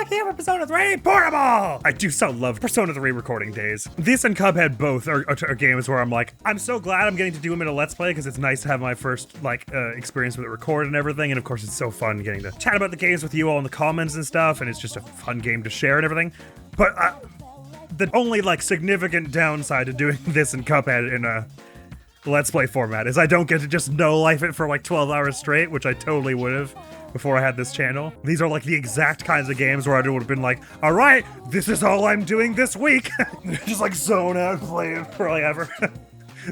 back here for Persona 3 Portable! I do so love Persona 3 recording days. This and Cuphead both are games where I'm like, I'm so glad I'm getting to do them in a Let's Play because it's nice to have my first experience with it recorded and everything. And of course, it's so fun getting to chat about the games with you all in the comments and stuff. And it's just a fun game to share and everything. But the only significant downside to doing this and Cuphead in a Let's Play format is I don't get to just no-life it for 12 hours straight, which I totally would have before I had this channel. These are the exact kinds of games where I would have been like, all right, this is all I'm doing this week. Just zone out and play it forever.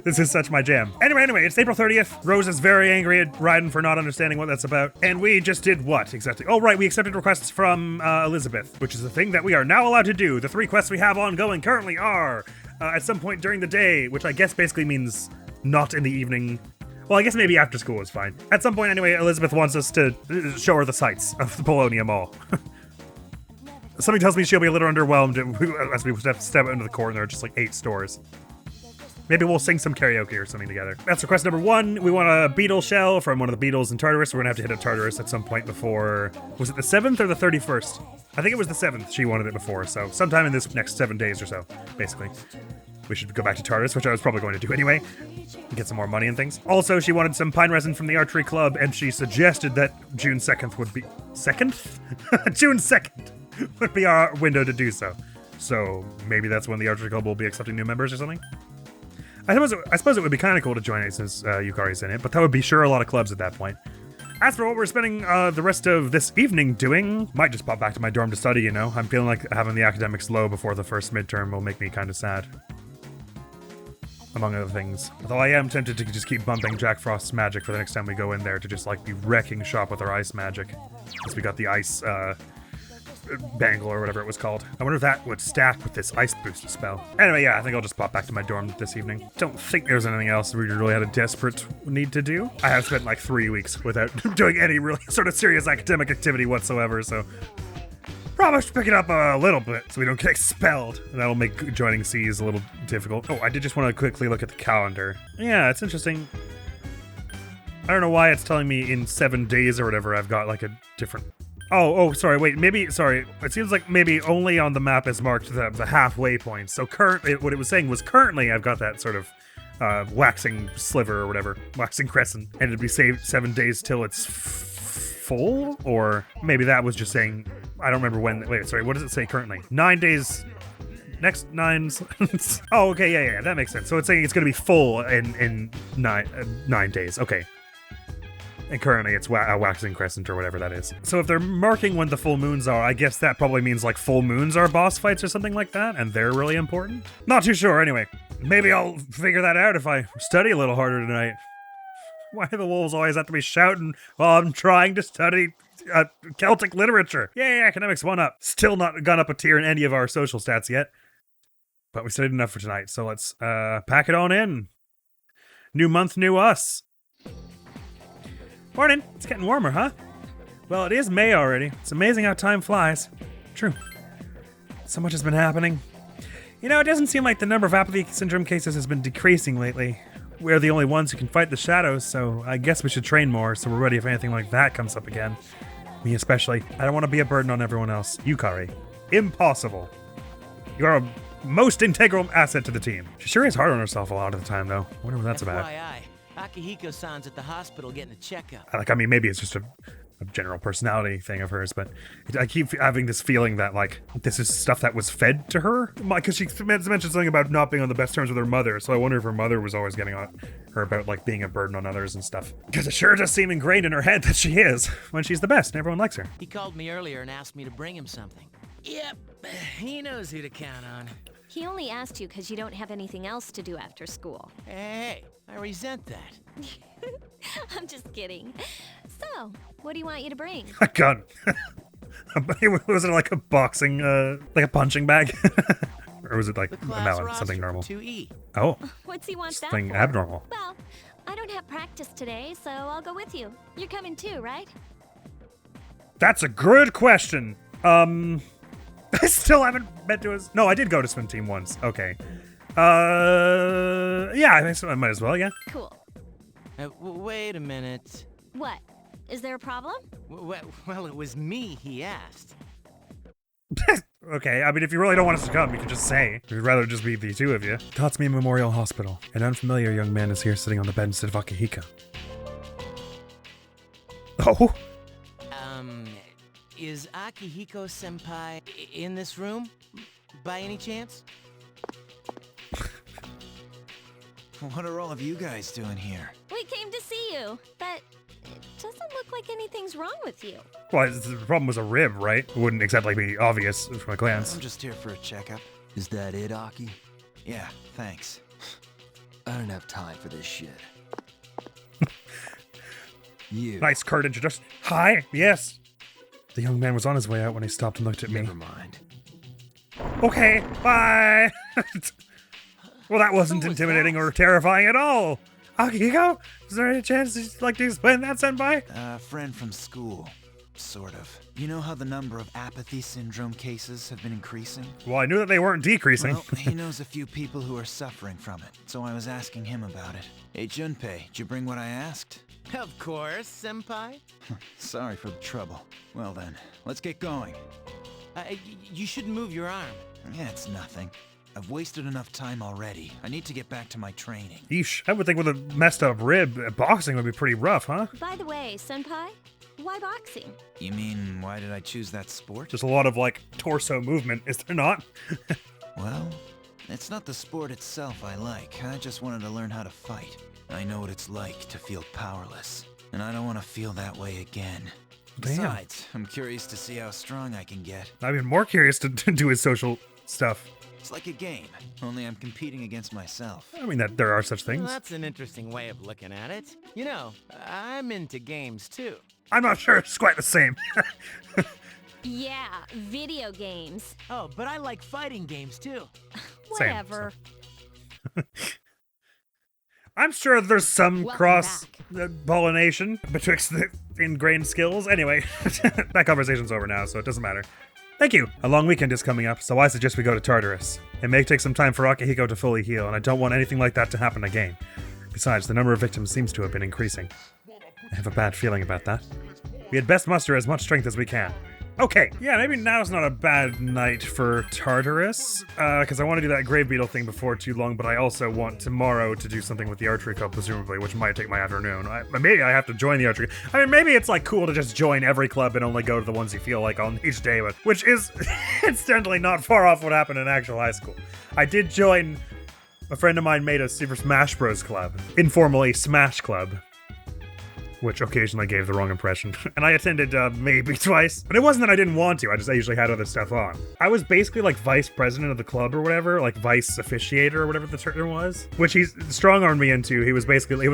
This is such my jam. Anyway, it's April 30th. Rose is very angry at Raiden for not understanding what that's about. And we just did what exactly? Oh, right, we accepted requests from Elizabeth, which is a thing that we are now allowed to do. The 3 quests we have ongoing currently are at some point during the day, which I guess basically means not in the evening. Well, I guess maybe after school is fine. At some point, anyway, Elizabeth wants us to show her the sights of the Bologna Mall. Something tells me she'll be a little underwhelmed as we step into the corner. There are just 8 stores. Maybe we'll sing some karaoke or something together. That's request number 1. We want a beetle shell from one of the beetles in Tartarus. We're gonna have to hit a Tartarus at some point before... Was it the 7th or the 31st? I think it was the 7th she wanted it before, so sometime in this next 7 days or so, basically. We should go back to Tartarus, which I was probably going to do anyway. Get some more money and things. Also, she wanted some pine resin from the archery club, and she suggested that June 2nd would be... 2nd? June 2nd would be our window to do so. So maybe that's when the archery club will be accepting new members or something? I suppose it would be kind of cool to join it since Yukari's in it, but that would be sure a lot of clubs at that point. As for what we're spending the rest of this evening doing, might just pop back to my dorm to study, I'm feeling like having the academics low before the first midterm will make me kind of sad. Among other things. Although I am tempted to just keep bumping Jack Frost's magic for the next time we go in there to just be wrecking shop with our ice magic. Since we got the ice bangle or whatever it was called. I wonder if that would stack with this ice boost spell. Anyway, yeah, I think I'll just pop back to my dorm this evening. Don't think there's anything else we really had a desperate need to do. I have spent 3 weeks without doing any really sort of serious academic activity whatsoever, so probably should pick it up a little bit so we don't get expelled. That'll make joining C's a little difficult. Oh, I did just want to quickly look at the calendar. Yeah, it's interesting. I don't know why it's telling me in 7 days or whatever I've got a different... Oh, sorry, wait, sorry. It seems like maybe only on the map is marked the halfway point. So currently, what it was saying was currently I've got that sort of waxing sliver or whatever, waxing crescent, and it'd be saved 7 days till it's full? Or maybe that was just saying, I don't remember when, wait, sorry, what does it say currently? 9 days, next 9, oh, okay, yeah, that makes sense. So it's saying it's gonna be full in 9 days, okay. And currently it's a waxing crescent or whatever that is. So if they're marking when the full moons are, I guess that probably means full moons are boss fights or something like that, and they're really important? Not too sure, anyway. Maybe I'll figure that out if I study a little harder tonight. Why do the wolves always have to be shouting while I'm trying to study Celtic literature? Yay, academics 1 up. Still not gone up a tier in any of our social stats yet. But we studied enough for tonight, so let's pack it on in. New month, new us. Morning. It's getting warmer, huh? Well, it is May already. It's amazing how time flies. True. So much has been happening. It doesn't seem like the number of apathy syndrome cases has been decreasing lately. We're the only ones who can fight the shadows, so I guess we should train more so we're ready if anything like that comes up again. Me especially. I don't want to be a burden on everyone else. Yukari. Impossible. You are a most integral asset to the team. She sure is hard on herself a lot of the time, though. I wonder what that's about. Akihiko-san's at the hospital getting a checkup. I mean, maybe it's just a general personality thing of hers, but I keep having this feeling that, this is stuff that was fed to her. Because she mentioned something about not being on the best terms with her mother, so I wonder if her mother was always getting on her about, being a burden on others and stuff. Because it sure does seem ingrained in her head that she is, when she's the best and everyone likes her. He called me earlier and asked me to bring him something. Yep, he knows who to count on. He only asked you because you don't have anything else to do after school. Hey, I resent that. I'm just kidding. So, what do you want you to bring? A gun. Was it a boxing, a punching bag? Or was it a melon, something normal? 2E. Oh. What's he want that Something for? abnormal. Well, I don't have practice today, so I'll go with you. You're coming too, right? That's a good question. I still haven't been to his... No, I did go to swim team once. Okay. Yeah, I think so. I might as well, yeah. Cool. Wait a minute. What? Is there a problem? Well, it was me he asked. Okay, I mean, if you really don't want us to come, you can just say. We'd rather just be the two of you. Tatsumi Memorial Hospital. An unfamiliar young man is here sitting on the bed instead of Akihiko. Oh? Is Akihiko-senpai in this room? By any chance? What are all of you guys doing here? We came to see you, but it doesn't look like anything's wrong with you. Well, the problem was a rib, right? It wouldn't exactly be obvious from a glance. I'm just here for a checkup. Is that it, Aki? Yeah, thanks. I don't have time for this shit. You. Nice curt introduction. Hi, yes. The young man was on his way out when he stopped and looked at me. Never mind. Okay, bye. Well, that wasn't intimidating or terrifying at all. Akihiko, is there any chance you'd like to explain that, senpai? A friend from school, sort of. You know how the number of apathy syndrome cases have been increasing? Well, I knew that they weren't decreasing. Well, he knows a few people who are suffering from it, so I was asking him about it. Hey, Junpei, did you bring what I asked? Of course, senpai. Sorry for the trouble. Well then, let's get going. You shouldn't move your arm. Yeah, it's nothing. I've wasted enough time already. I need to get back to my training. Yeesh, I would think with a messed up rib, boxing would be pretty rough, huh? By the way, senpai, why boxing? You mean, why did I choose that sport? Just a lot of, like, torso movement, is there not? Well, it's not the sport itself I like. I just wanted to learn how to fight. I know what it's like to feel powerless, and I don't want to feel that way again. Damn. Besides, I'm curious to see how strong I can get. I'd be more curious to do his social stuff. It's like a game, only I'm competing against myself. I mean, that there are such Well, things. that's an interesting way of looking at it. You know, I'm into games too. I'm not sure it's quite the same. Yeah, video games. Oh, but I like fighting games too. Same, Whatever. I'm sure there's some Welcome cross back. pollination betwixt the ingrained skills. Anyway, that conversation's over now, so it doesn't matter. Thank you. A long weekend is coming up, so I suggest we go to Tartarus. It may take some time for Akihiko to fully heal, and I don't want anything like that to happen again. Besides, the number of victims seems to have been increasing. I have a bad feeling about that. We had best muster as much strength as we can. Okay, yeah, maybe now's not a bad night for Tartarus, because I want to do that grave beetle thing before too long, but I also want tomorrow to do something with the archery club, presumably, which might take my afternoon. Maybe I have to join the archery. I mean, maybe it's, like, cool to just join every club and only go to the ones you feel like on each day, but which is incidentally not far off what happened in actual high school. I did join, a friend of mine made a Super Smash Bros. Club, informally Smash Club, which occasionally gave the wrong impression. And I attended maybe twice. But it wasn't that I didn't want to, I usually had other stuff on. I was basically like vice president of the club or whatever, like vice officiator or whatever the term was, which he's strong-armed me into. He was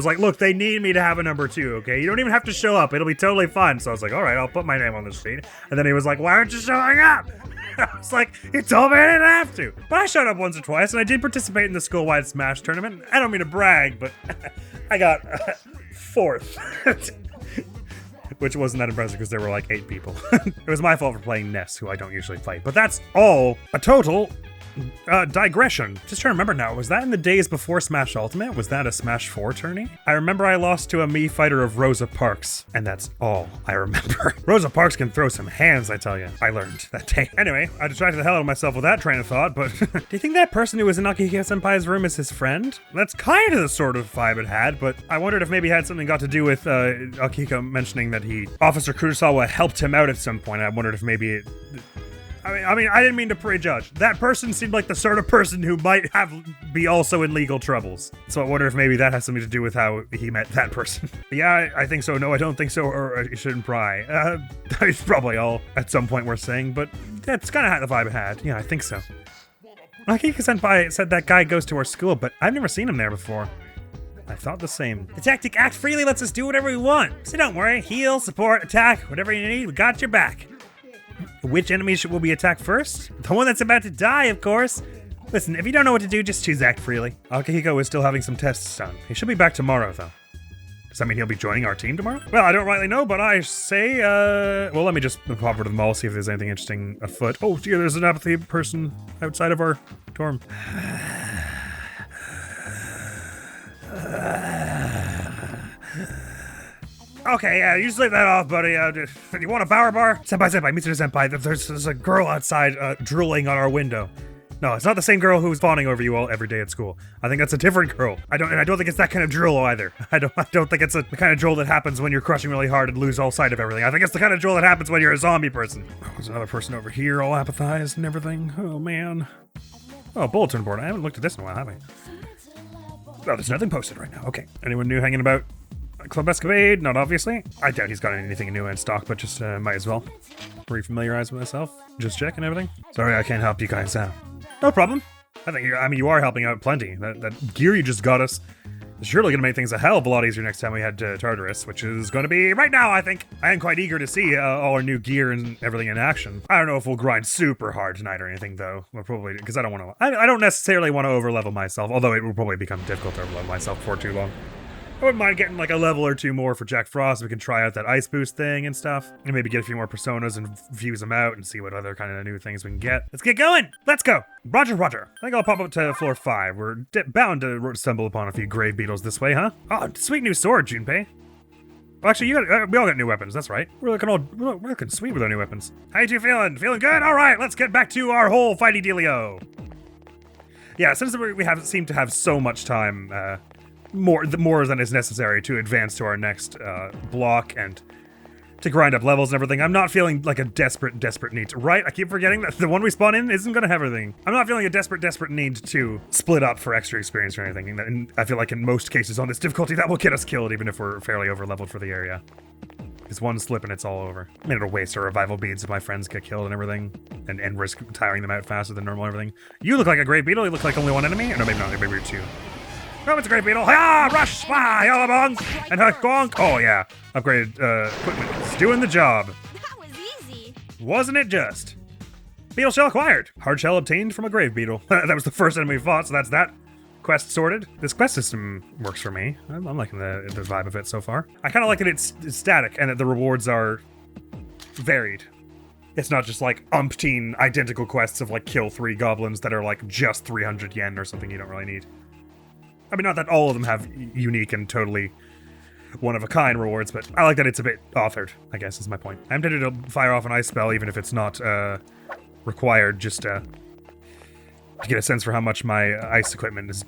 like, look, they need me to have a number 2, okay? You don't even have to show up, it'll be totally fun. So I was like, all right, I'll put my name on this sheet. And then he was like, why aren't you showing up? I was like, you told me I didn't have to. But I showed up once or twice, and I did participate in the school-wide Smash tournament. I don't mean to brag, but I got 4th. Which wasn't that impressive because there were like 8 people. It was my fault for playing Ness, who I don't usually fight. But that's all a total digression. Just trying to remember now, was that in the days before Smash Ultimate? Was that a Smash 4 tourney? I remember I lost to a Mii fighter of Rosa Parks, and that's all I remember. Rosa Parks can throw some hands, I tell you. I learned that day. Anyway, I distracted the hell out of myself with that train of thought, but do you think that person who was in Akihiko-senpai's room is his friend? That's kind of the sort of vibe it had, but I wondered if maybe it had something got to do with Akihiko mentioning that Officer Kurosawa helped him out at some point. I wondered if maybe it... I mean, I didn't mean to prejudge. That person seemed like the sort of person who might be also in legal troubles. So I wonder if maybe that has something to do with how he met that person. Yeah, I think so. No, I don't think so. Or you shouldn't pry. It's probably all at some point worth saying, but that's kind of the vibe it had. Yeah, I think so. Akihiko-senpai said that guy goes to our school, but I've never seen him there before. I thought the same. The tactic act freely lets us do whatever we want. So don't worry. Heal, support, attack, whatever you need, we got your back. Which enemy will be attacked first? The one that's about to die, of course. Listen, if you don't know what to do, just choose act freely. Akihiko is still having some tests done. He should be back tomorrow, though. Does that mean he'll be joining our team tomorrow? Well, I don't rightly know, but I say, well, let me just pop over to the mall, see if there's anything interesting afoot. Oh, dear, there's an apathy person outside of our dorm. Okay, yeah, you just leave that off, buddy. You want a power bar? Senpai, Mitsuda senpai, there's a girl outside drooling on our window. No, it's not the same girl who's fawning over you all every day at school. I think that's a different girl. I don't think it's that kind of drool either. I don't think it's the kind of drool that happens when you're crushing really hard and lose all sight of everything. I think it's the kind of drool that happens when you're a zombie person. Oh, there's another person over here, all apathized and everything. Oh man. Oh, bulletin board. I haven't looked at this in a while, have I? Oh, there's nothing posted right now. Okay. Anyone new hanging about? Club Escapade? Not obviously. I doubt he's got anything new in stock, but just might as well re-familiarize with myself. Just checking everything. Sorry, I can't help you guys out. No problem. You are helping out plenty. That gear you just got us is surely going to make things a hell of a lot easier next time we head to Tartarus, which is going to be right now, I think. I am quite eager to see all our new gear and everything in action. I don't know if we'll grind super hard tonight or anything, though. We'll probably, because I don't want to. I don't necessarily want to overlevel myself, although it will probably become difficult to overlevel myself before too long. I wouldn't mind getting like a level or two more for Jack Frost. We can try out that ice boost thing and stuff. And maybe get a few more personas and fuse them out and see what other kind of new things we can get. Let's get going! Let's go! Roger. I think I'll pop up to floor 5. We're bound to stumble upon a few grave beetles this way, huh? Oh, sweet new sword, Junpei. Well, actually, we all got new weapons, that's right. We're looking sweet with our new weapons. How you two feeling? Feeling good? Alright, let's get back to our whole fighty dealio. Yeah, since we seem to have so much time, more than is necessary to advance to our next block and to grind up levels and everything. I'm not feeling like a desperate need to, right? I keep forgetting that the one we spawn in isn't going to have everything. I'm not feeling a desperate need to split up for extra experience or anything. And I feel like in most cases on this difficulty, that will get us killed even if we're fairly over-leveled for the area. It's one slip and it's all over. I mean, it'll waste our revival beads if my friends get killed and everything, and risk tiring them out faster than normal and everything. You look like a great beetle. You look like only one enemy. Or no, maybe not. Maybe we're two. Oh, it's a great beetle. Hiya! Rush! Wah! Yellowbong! And Gonk! Oh, yeah. Upgraded equipment. It's doing the job. That was easy. Wasn't it just? Beetle shell acquired. Hard shell obtained from a grave beetle. That was the first enemy we fought, so that's that. Quest sorted. This quest system works for me. I'm liking the vibe of it so far. I kind of like that it's static and that the rewards are varied. It's not just like umpteen identical quests of like kill 3 goblins that are like just 300 yen or something you don't really need. I mean, not that all of them have unique and totally one-of-a-kind rewards, but I like that it's a bit authored, I guess is my point. I'm tempted to fire off an ice spell, even if it's not required, just to get a sense for how much my ice equipment is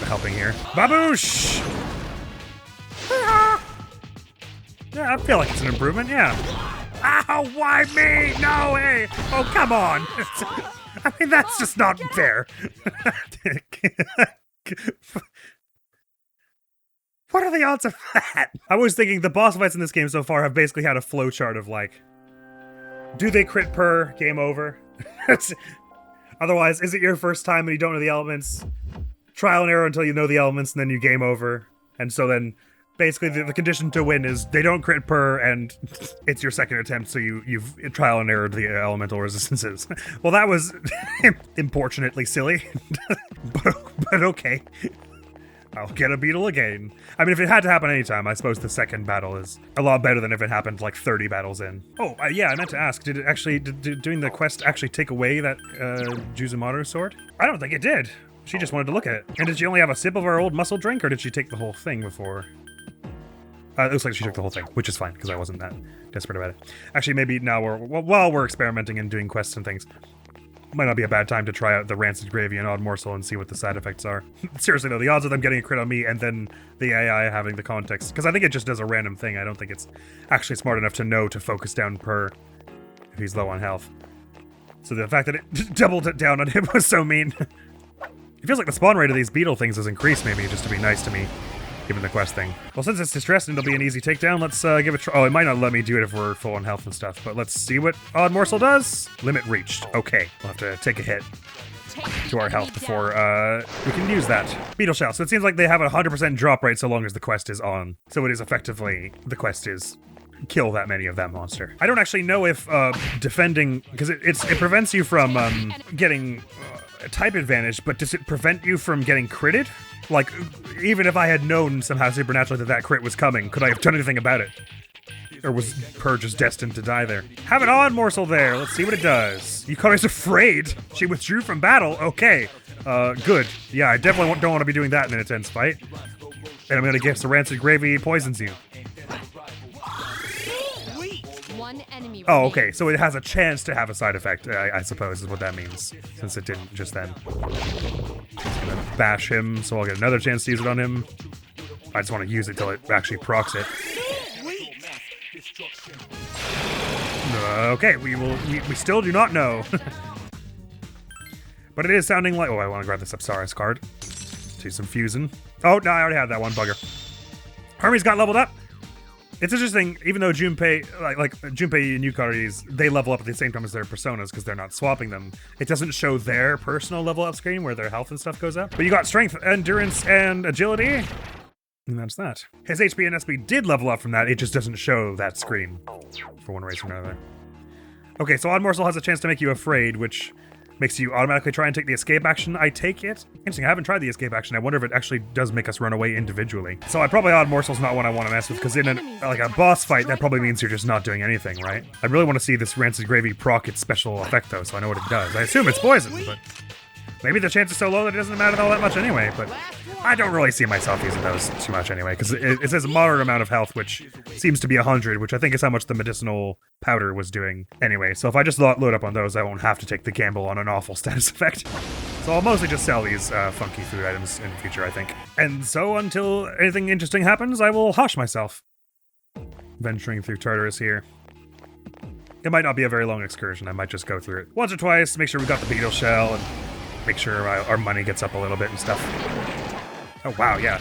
helping here. Baboosh! Yeah, I feel like it's an improvement, yeah. Ow, why me? No way! Oh, come on! I mean, that's just not fair. What are the odds of that? I was thinking the boss fights in this game so far have basically had a flowchart of like, do they crit per, game over? Otherwise, is it your first time and you don't know the elements? Trial and error until you know the elements and then you game over. And so then basically the condition to win is they don't crit per and it's your second attempt, so you've trial and errored the elemental resistances. Well, that was importunately silly, but okay. I'll get a beetle again. I mean, if it had to happen anytime, I suppose the second battle is a lot better than if it happened like 30 battles in. Oh, yeah, I meant to ask, did doing the quest actually take away that Juzumaru sword? I don't think it did. She just wanted to look at it. And did she only have a sip of our old muscle drink, or did she take the whole thing before? It looks like she took the whole thing, which is fine, because I wasn't that desperate about it. Actually, maybe now while we're experimenting and doing quests and things, might not be a bad time to try out the rancid gravy and odd morsel and see what the side effects are. Seriously though, the odds of them getting a crit on me and then the AI having the context, because I think it just does a random thing. I don't think it's actually smart enough to know to focus down per if he's low on health. So the fact that it doubled it down on him was so mean. It feels like the spawn rate of these beetle things has increased maybe just to be nice to me, given the quest thing. Well, since it's distressed and it'll be an easy takedown, let's give it a try. Oh, it might not let me do it if we're full on health and stuff, but let's see what Odd Morsel does. Limit reached. Okay, we'll have to take a hit to our health before we can use that. Beetle Shell. So it seems like they have a 100% drop rate so long as the quest is on. So it is effectively, the quest is kill that many of that monster. I don't actually know if defending, because it prevents you from getting a type advantage, but does it prevent you from getting critted? Like, even if I had known somehow supernaturally that crit was coming, could I have done anything about it? Or was Per just destined to die there? Have an Odd Morsel there. Let's see what it does. Yukari's afraid. She withdrew from battle. Okay. Good. Yeah, I definitely don't want to be doing that in an intense fight. And I'm going to guess the rancid gravy poisons you. enemy Oh, remains. okay, so it has a chance to have a side effect, I suppose is what that means, since it didn't just then. Just gonna bash him, so I'll get another chance to use it on him. I just want to use it till it actually procs it. Okay, we still do not know. But it is sounding like, oh, I want to grab this Apsaris card. Do some fusing. Oh, no, I already had that one, bugger. Hermes got leveled up. It's interesting, even though Junpei, like Junpei and Yukari's, they level up at the same time as their personas because they're not swapping them. It doesn't show their personal level up screen where their health and stuff goes up. But you got strength, endurance, and agility. And that's that. His HP and SP did level up from that, it just doesn't show that screen for one reason or another. Okay, so Odd Morsel has a chance to make you afraid, which makes you automatically try and take the escape action. I take it. Interesting, I haven't tried the escape action. I wonder if it actually does make us run away individually. So I probably Odd Morsel's not one I want to mess with, because in a boss fight, that probably means you're just not doing anything, right? I really want to see this Rancid Gravy proc its special effect, though, so I know what it does. I assume it's poison, but maybe the chance is so low that it doesn't matter all that much anyway, but I don't really see myself using those too much anyway, because it says a moderate amount of health, which seems to be 100, which I think is how much the medicinal powder was doing anyway. So if I just load up on those, I won't have to take the gamble on an awful status effect. So I'll mostly just sell these funky food items in the future, I think. And so until anything interesting happens, I will hush myself. Venturing through Tartarus here. It might not be a very long excursion, I might just go through it once or twice, make sure we got the beetle shell, and make sure our money gets up a little bit and stuff. Oh, wow, yeah.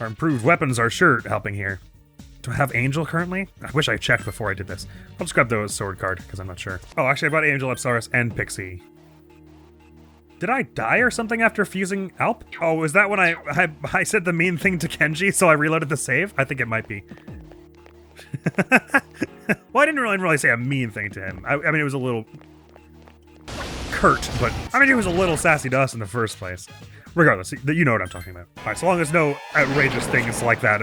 Our improved weapons are sure helping here. Do I have Angel currently? I wish I checked before I did this. I'll just grab the sword card, because I'm not sure. Oh, actually, I've got Angel, Apsaris, and Pixie. Did I die or something after fusing Alp? Oh, is that when I said the mean thing to Kenji, so I reloaded the save? I think it might be. Well, I didn't really say a mean thing to him. I mean, it was a little curt, but I mean, it was a little sassy to us in the first place. Regardless, you know what I'm talking about. All right, so long as no outrageous things like that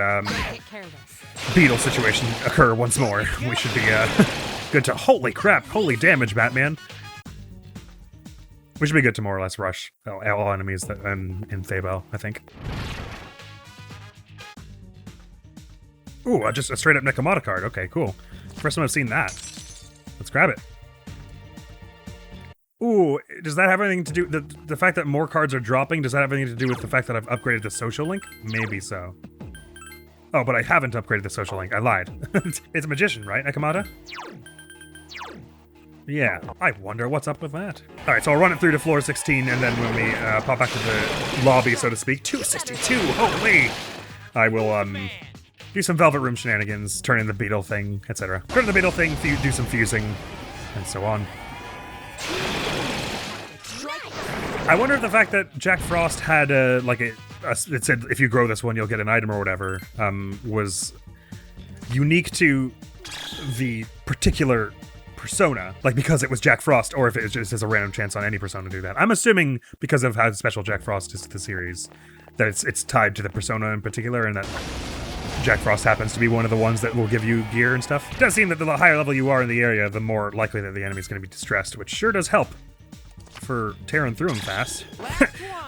Take care of this. beetle situation occur once more, we should be good to... Holy crap, holy damage, Batman. We should be good to more or less rush all enemies that in Thabel, I think. Ooh, just a straight up Nekomata card. Okay, cool. First time I've seen that. Let's grab it. Ooh, does that have anything to do... The fact that more cards are dropping, does that have anything to do with the fact that I've upgraded the social link? Maybe so. Oh, but I haven't upgraded the social link. I lied. It's a magician, right, Nekomata? Yeah, I wonder what's up with that. Alright, so I'll run it through to floor 16, and then when we pop back to the lobby, so to speak, 262, holy! I will, do some Velvet Room shenanigans, turn in the beetle thing, etc. Turn in the beetle thing, do some fusing, and so on. I wonder if the fact that Jack Frost had, it said if you grow this one, you'll get an item or whatever, was unique to the particular persona, like because it was Jack Frost, or if it just has a random chance on any persona to do that. I'm assuming because of how special Jack Frost is to the series, that it's tied to the persona in particular, and that Jack Frost happens to be one of the ones that will give you gear and stuff. It does seem that the higher level you are in the area, the more likely that the enemy's going to be distressed, which sure does help for tearing through them fast.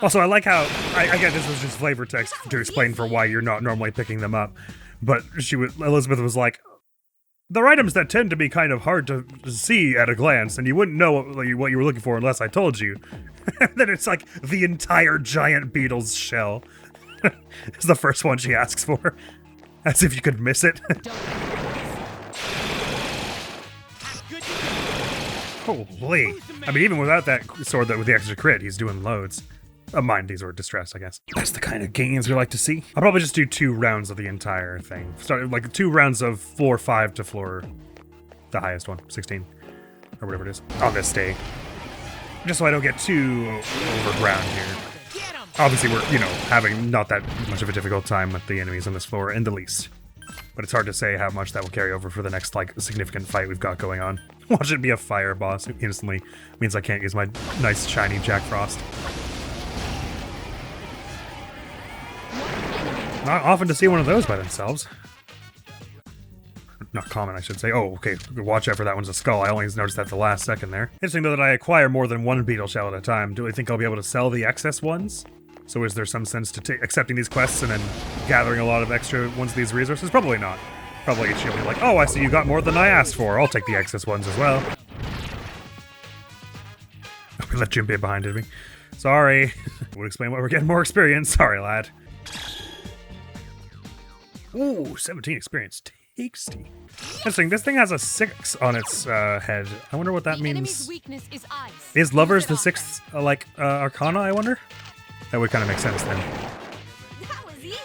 Also, I like how, I get this was just flavor text to explain for why you're not normally picking them up, but Elizabeth was like, they're items that tend to be kind of hard to see at a glance, and you wouldn't know what you were looking for unless I told you. And then it's like the entire giant beetle's shell. It's the first one she asks for. As if you could miss it. Holy. I mean, even without that sword with the extra crit, he's doing loads. Mind these were distress, I guess. That's the kind of gains we like to see. I'll probably just do 2 rounds of the entire thing. Start like 2 rounds of floor 5 to floor... the highest one, 16. Or whatever it is. On this day. Just so I don't get too overground here. Obviously, we're, having not that much of a difficult time with the enemies on this floor in the least. But it's hard to say how much that will carry over for the next, significant fight we've got going on. Watch it be a fire boss who instantly means I can't use my nice, shiny Jack Frost. Not often to see one of those by themselves. Not common, I should say. Oh, okay. Watch out for that one's a skull. I only noticed that the last second there. Interesting, though, that I acquire more than one beetle shell at a time. Do I think I'll be able to sell the excess ones? So is there some sense to accepting these quests and then gathering a lot of extra ones of these resources? Probably not. Probably she'll be like, oh, I see you got more than I asked for. I'll take the excess ones as well. We left Jim behind, did we? Sorry. Would explain why we're getting more experience. Sorry, lad. Ooh, 17 experience. Tasty. Interesting, this thing has a 6 on its head. I wonder what that means. Enemy's weakness is ice. Is lovers the Use it 6th, arcana, I wonder? That would kind of make sense then. That was easy.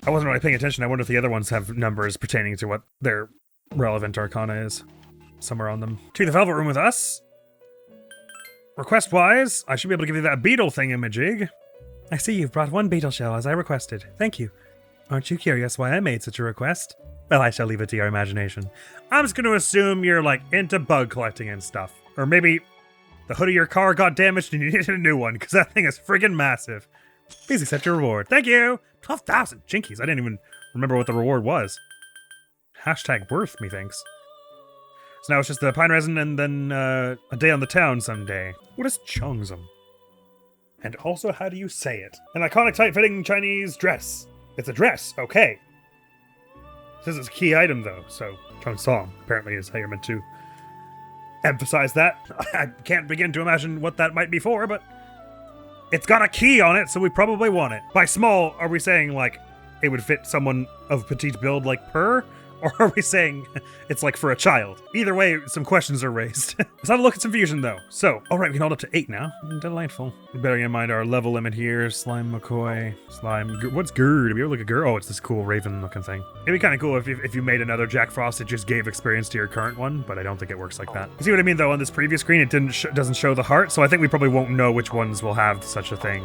I wasn't really paying attention. I wonder if the other ones have numbers pertaining to what their relevant arcana is. Somewhere on them. To the Velvet Room with us. Request-wise, I should be able to give you that beetle thingamajig. I see you've brought one beetle shell as I requested. Thank you. Aren't you curious why I made such a request? Well, I shall leave it to your imagination. I'm just going to assume you're, like, into bug collecting and stuff. Or maybe the hood of your car got damaged and you needed a new one, because that thing is friggin' massive. Please accept your reward. Thank you! 12,000 jinkies. I didn't even remember what the reward was. Hashtag worth, methinks. So now it's just the pine resin and then a day on the town someday. What is Cheongsam? And also, how do you say it? An iconic tight-fitting Chinese dress. It's a dress, okay. This is a key item, though, so Cheongsam apparently is how you're meant to emphasize that. I can't begin to imagine what that might be for, but it's got a key on it, so we probably want it. By small, are we saying, like, it would fit someone of petite build like her? Or are we saying it's like for a child? Either way, some questions are raised. Let's have a look at some fusion though. So, alright, we can hold up to 8 now. Delightful. Bearing in mind our level limit here. Slime McCoy. What's Gurd? Have you ever looked at Gurd? Oh, it's this cool raven looking thing. It'd be kind of cool if you made another Jack Frost that just gave experience to your current one, but I don't think it works like that. You see what I mean though? On this previous screen, it doesn't show the heart, so I think we probably won't know which ones will have such a thing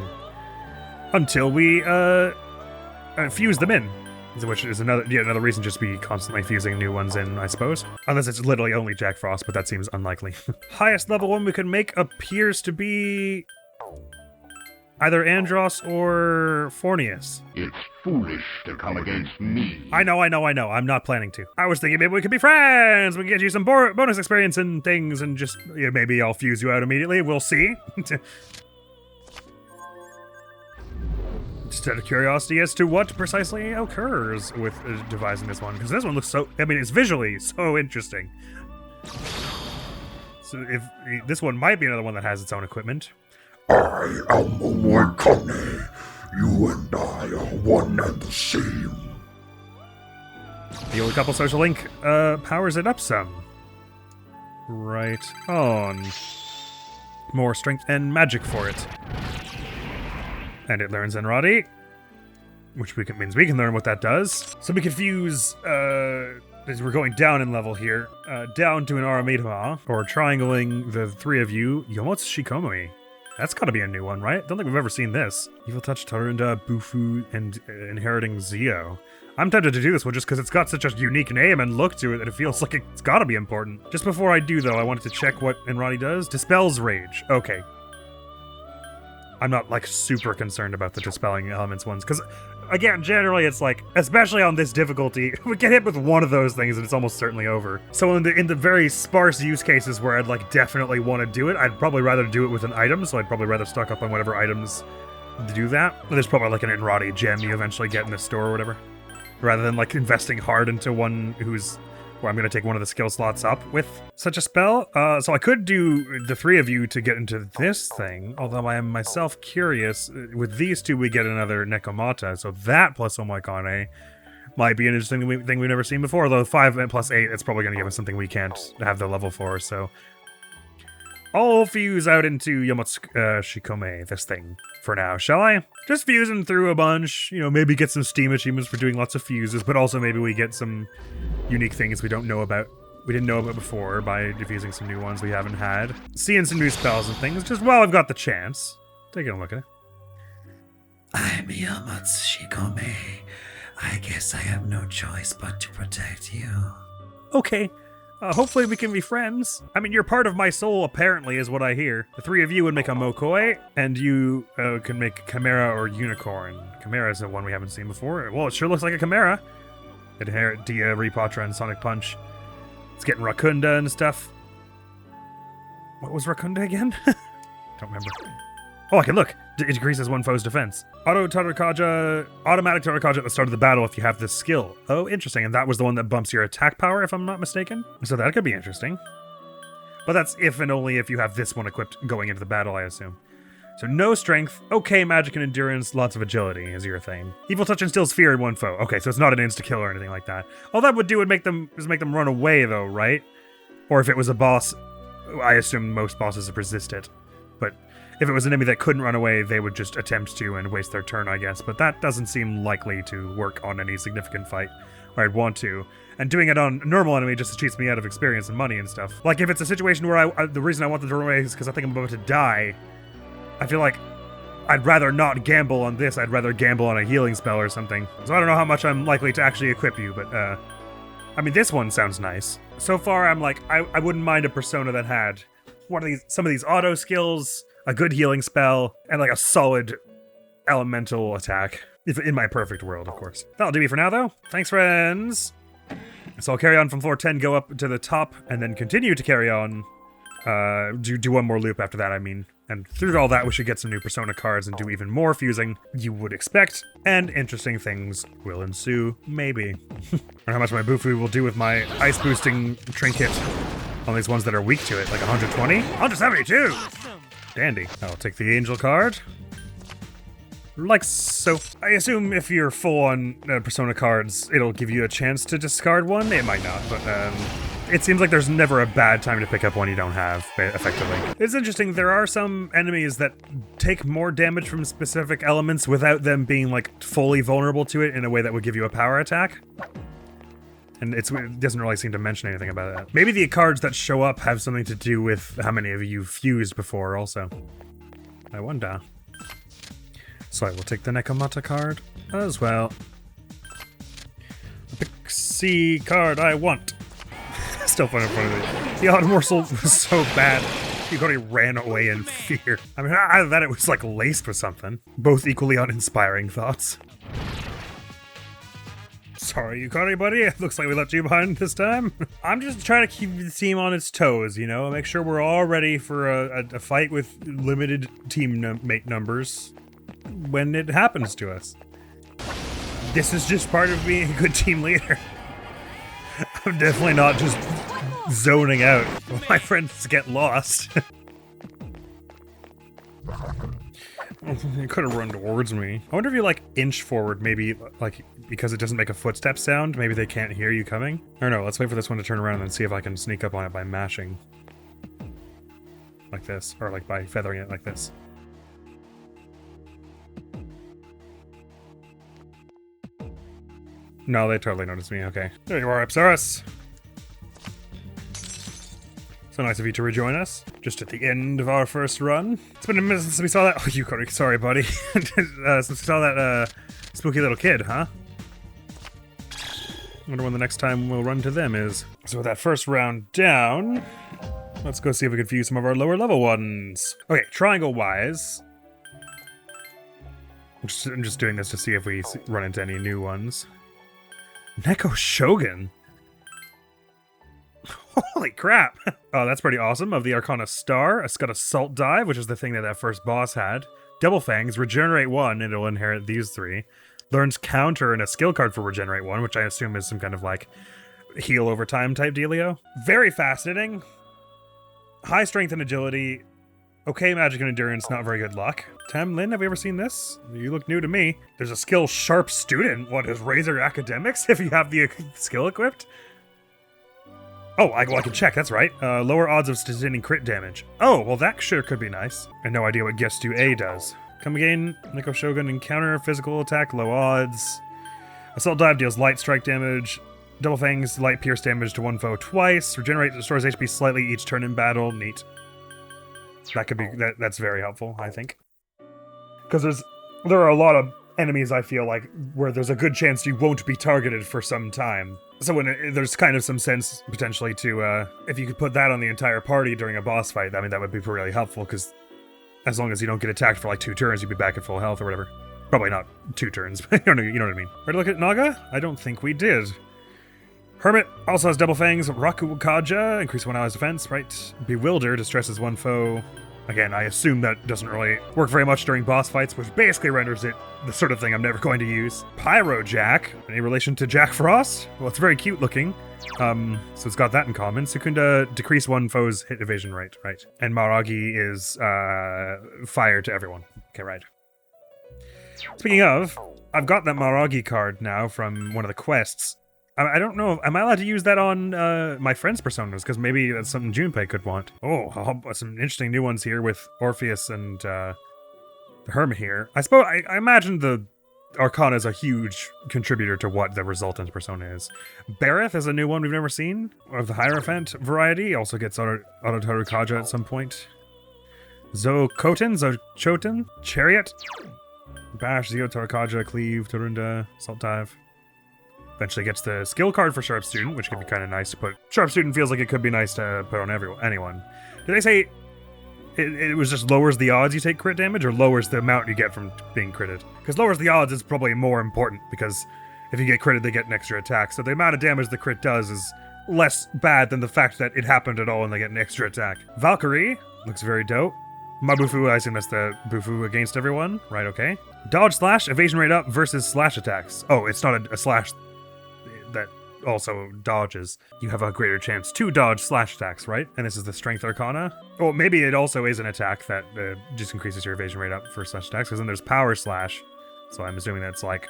until we fuse them in. Which is another reason just to be constantly fusing new ones in, I suppose. Unless it's literally only Jack Frost, but that seems unlikely. Highest level one we can make appears to be either Andros or Fornius. It's foolish to come against me. I know. I'm not planning to. I was thinking maybe we could be friends. We can get you some bonus experience and things and just, maybe I'll fuse you out immediately. We'll see. Just out of curiosity as to what precisely occurs with devising this one, because this one looks so, it's visually so interesting. So if this one might be another one that has its own equipment. I am Moikane. You and I are one and the same. The only couple social link powers it up some. Right on. More strength and magic for it. And it learns Enradi, which means we can learn what that does. So we can fuse, as we're going down in level here, down to an Aramidama, or triangling the 3 of you, Yomotsu Shikomui. That's gotta be a new one, right? Don't think we've ever seen this. Evil Touch, Tarunda, Bufu, and Inheriting Zio. I'm tempted to do this one just because it's got such a unique name and look to it that it feels like it's gotta be important. Just before I do, though, I wanted to check what Enradi does. Dispels Rage. Okay. I'm not, super concerned about the Dispelling Elements ones, because, again, generally it's especially on this difficulty, we get hit with one of those things and it's almost certainly over. So in the very sparse use cases where I'd, definitely want to do it, I'd probably rather do it with an item, so I'd probably rather stock up on whatever items to do that. There's probably, an Enradi gem you eventually get in the store or whatever, rather than, investing hard into one where I'm going to take one of the skill slots up with such a spell. So I could do the 3 of you to get into this thing, although I am myself curious. With these 2, we get another Nekomata, so that plus Omoikane might be an interesting thing we've never seen before, although 5 plus 8, it's probably going to give us something we can't have the level for, so I'll fuse out into Yomotsu Shikome, this thing, for now, shall I? Just fusing through a bunch, maybe get some Steam achievements for doing lots of fuses, but also maybe we get some unique things we didn't know about before by diffusing some new ones we haven't had. Seeing some new spells and things, just while I've got the chance. Taking a look at it. I'm Yomotsu Shikome. I guess I have no choice but to protect you. Okay. Hopefully we can be friends. You're part of my soul, apparently, is what I hear. The 3 of you would make a Mokoi, and you can make Chimera or Unicorn. Chimera is the one we haven't seen before. Well, it sure looks like a Chimera. Inherit Dia, Repatra, and Sonic Punch. It's getting Rakunda and stuff. What was Rakunda again? Don't remember. Oh, I can look. It decreases one foe's defense. Automatic Torakaja at the start of the battle if you have this skill. Oh, interesting. And that was the one that bumps your attack power, if I'm not mistaken. So that could be interesting. But that's if and only if you have this one equipped going into the battle, I assume. So no strength, okay, magic and endurance, lots of agility is your thing. Evil touch instills fear in one foe. Okay, so it's not an insta-kill or anything like that. All that would do would make them run away though, right? Or if it was a boss, I assume most bosses resist it. But if it was an enemy that couldn't run away, they would just attempt to and waste their turn, I guess. But that doesn't seem likely to work on any significant fight where I'd want to. And doing it on a normal enemy just cheats me out of experience and money and stuff. Like if it's a situation where the reason I want them to run away is because I think I'm about to die, I feel like I'd rather not gamble on this. I'd rather gamble on a healing spell or something. So I don't know how much I'm likely to actually equip you, but I mean, this one sounds nice. So far, I'm like, I wouldn't mind a persona that had some of these auto skills, a good healing spell, and like a solid elemental attack. If in my perfect world, of course. That'll do me for now, though. Thanks, friends. So I'll carry on from floor 10, go up to the top, and then continue to carry on. Do one more loop after that, I mean. And through all that, we should get some new Persona cards and do even more fusing you would expect, and interesting things will ensue, maybe. I don't know how much my Bufu will do with my ice boosting trinket on these ones that are weak to it, like 120? 172! Dandy. I'll take the angel card. Like so. I assume if you're full on Persona cards, it'll give you a chance to discard one. It might not, but it seems like there's never a bad time to pick up one you don't have, effectively. It's interesting, there are some enemies that take more damage from specific elements without them being like fully vulnerable to it in a way that would give you a power attack. And it doesn't really seem to mention anything about that. Maybe the cards that show up have something to do with how many of you fused before also. I wonder. So I will take the Nekomata card as well. The Pixie card I want. Still fun in front of me. The odd morsel was so bad. Yukari ran away in fear. I mean, either that it was like laced with something. Both equally uninspiring thoughts. Sorry, Yukari, buddy. It looks like we left you behind this time. I'm just trying to keep the team on its toes, you know? Make sure we're all ready for a fight with limited teammate numbers when it happens to us. This is just part of being a good team leader. I'm definitely not just zoning out when my friends get lost. You could have run towards me. I wonder if you like inch forward, maybe like because it doesn't make a footstep sound, maybe they can't hear you coming. Or no, let's wait for this one to turn around and see if I can sneak up on it by mashing. Like this, or like by feathering it like this. No, they totally noticed me, okay. There you are, Apsaris. So nice of you to rejoin us, just at the end of our first run. It's been a minute since we saw that. Oh, Yukari, sorry, buddy. Since we saw that spooky little kid, huh? Wonder when the next time we'll run to them is. So with that first round down, let's go see if we can fuse some of our lower level ones. Okay, triangle-wise. I'm just doing this to see if we run into any new ones. Neko Shogun? Holy crap! Oh, that's pretty awesome. Of the Arcana Star, it's got Assault Dive, which is the thing that first boss had. Double Fangs, Regenerate 1, and it'll inherit these three. Learns Counter and a skill card for Regenerate 1, which I assume is some kind of like heal over time type dealio. Very fascinating. High strength and agility. Okay, magic and endurance, not very good luck. Tam Lin, have we ever seen this? You look new to me. There's a skill Sharp Student. What is Razor Academics if you have the skill equipped? Oh, I can check, that's right. Lower odds of sustaining crit damage. Oh, well that sure could be nice. I have no idea what Getsu-ei does. Come again, Neko Shogun encounter, physical attack, low odds. Assault Dive deals light strike damage. Double Fangs, light pierce damage to one foe twice. Regenerate restores HP slightly each turn in battle. Neat. That could be, that's very helpful, I think. Because there are a lot of enemies, I feel like, where there's a good chance you won't be targeted for some time. So there's kind of some sense, potentially, to, if you could put that on the entire party during a boss fight, I mean, that would be really helpful, because as long as you don't get attacked for like 2 turns, you'd be back at full health or whatever. Probably not 2 turns, but you know what I mean. Ready to look at Naga? I don't think we did. Hermit also has Double Fangs. Rakukaja, increase 1 hour's defense, right? Bewilder, distresses one foe. Again, I assume that doesn't really work very much during boss fights, which basically renders it the sort of thing I'm never going to use. Pyro Jack, any relation to Jack Frost? Well, it's very cute looking. So it's got that in common. Sukunda, decrease one foe's hit evasion rate, right? And Maragi is fire to everyone. Okay, right. Speaking of, I've got that Maragi card now from one of the quests. I don't know, am I allowed to use that on my friends' personas? Because maybe that's something Junpei could want. Oh, some interesting new ones here with Orpheus and the Hermit here. I suppose, I imagine the Arcana is a huge contributor to what the resultant persona is. Bareth is a new one we've never seen, of the Hierophant variety. Also gets Ototaru Kaja at some point. Zochoten, Chariot, Bash, Zio, Tarakaja, Cleave, Torunda, Salt Dive. Eventually gets the skill card for Sharp Student, which could be kind of nice to put. Sharp Student feels like it could be nice to put on anyone. Did I say it was just lowers the odds you take crit damage, or lowers the amount you get from being critted? Because lowers the odds is probably more important, because if you get critted, they get an extra attack. So the amount of damage the crit does is less bad than the fact that it happened at all and they get an extra attack. Valkyrie looks very dope. Mabufu, I assume that's the Bufu against everyone. Right, okay. Dodge slash, evasion rate up versus slash attacks. Oh, it's not a slash that also dodges. You have a greater chance to dodge slash attacks, right? And this is the Strength Arcana. Oh, maybe it also is an attack that just increases your evasion rate up for slash attacks, because then there's Power Slash. So I'm assuming that's like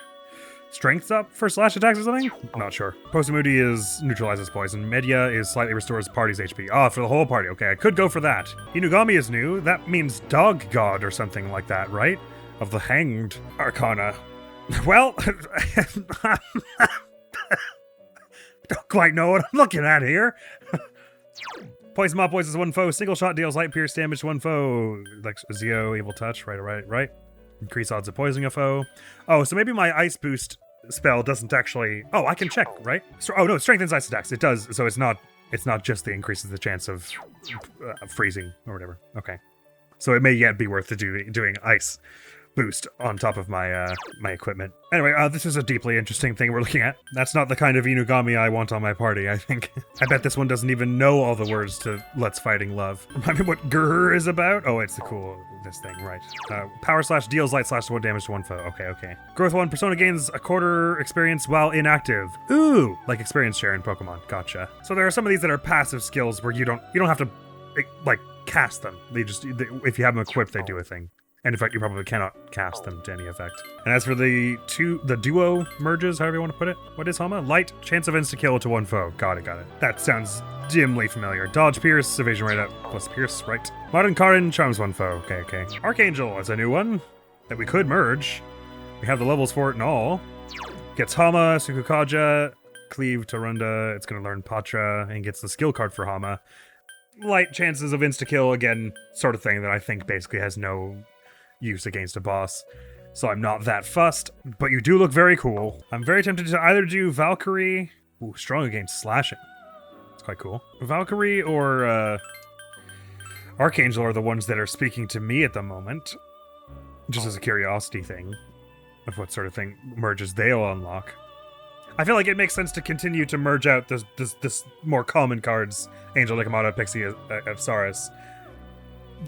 Strength's up for slash attacks or something? Not sure. Posamudi is neutralizes poison. Media is slightly restores party's HP. Oh, for the whole party. Okay, I could go for that. Inugami is new. That means Dog God or something like that, right? Of the Hanged Arcana. Well, don't quite know what I'm looking at here. Poison Mob poisons one foe. Single shot deals light pierce damage to one foe. Like Zio, Evil Touch. Right. Increase odds of poisoning a foe. Oh, so maybe my Ice Boost spell doesn't actually... Oh, I can check, right? Oh, no, strengthens ice attacks. It does, so it's not just the increases the chance of freezing or whatever. Okay. So it may yet be worth doing Ice Boost on top of my my equipment. Anyway, this is a deeply interesting thing we're looking at. That's not the kind of Inugami I want on my party, I think. I bet this one doesn't even know all the words to Let's Fighting Love. Remind me what Grr is about? Oh, it's this thing, right. Power Slash deals light slash 1 damage to one foe. Okay. Growth 1, Persona gains a quarter experience while inactive. Ooh, like experience share in Pokemon. Gotcha. So there are some of these that are passive skills where you don't have to, like, cast them. If you have them equipped, they do a thing. And in fact, you probably cannot cast them to any effect. And as for the duo merges, however you want to put it, what is Hama? Light, chance of insta-kill to one foe. Got it. That sounds dimly familiar. Dodge, Pierce, evasion rate up, plus Pierce, right. Modern Karin charms one foe. Okay. Archangel is a new one that we could merge. We have the levels for it and all. Gets Hama, Sukukaja, Cleave, Torunda. It's going to learn Patra, and gets the skill card for Hama. Light chances of insta-kill, again, sort of thing that I think basically has no use against a boss, so I'm not that fussed, but you do look very cool. I'm very tempted to either do Valkyrie, strong against slashing, it's quite cool. Valkyrie or Archangel are the ones that are speaking to me at the moment, just as a curiosity thing of what sort of thing merges they'll unlock. I feel like it makes sense to continue to merge out this more common cards, Angel, Nikomata, Pixie, Apsaris,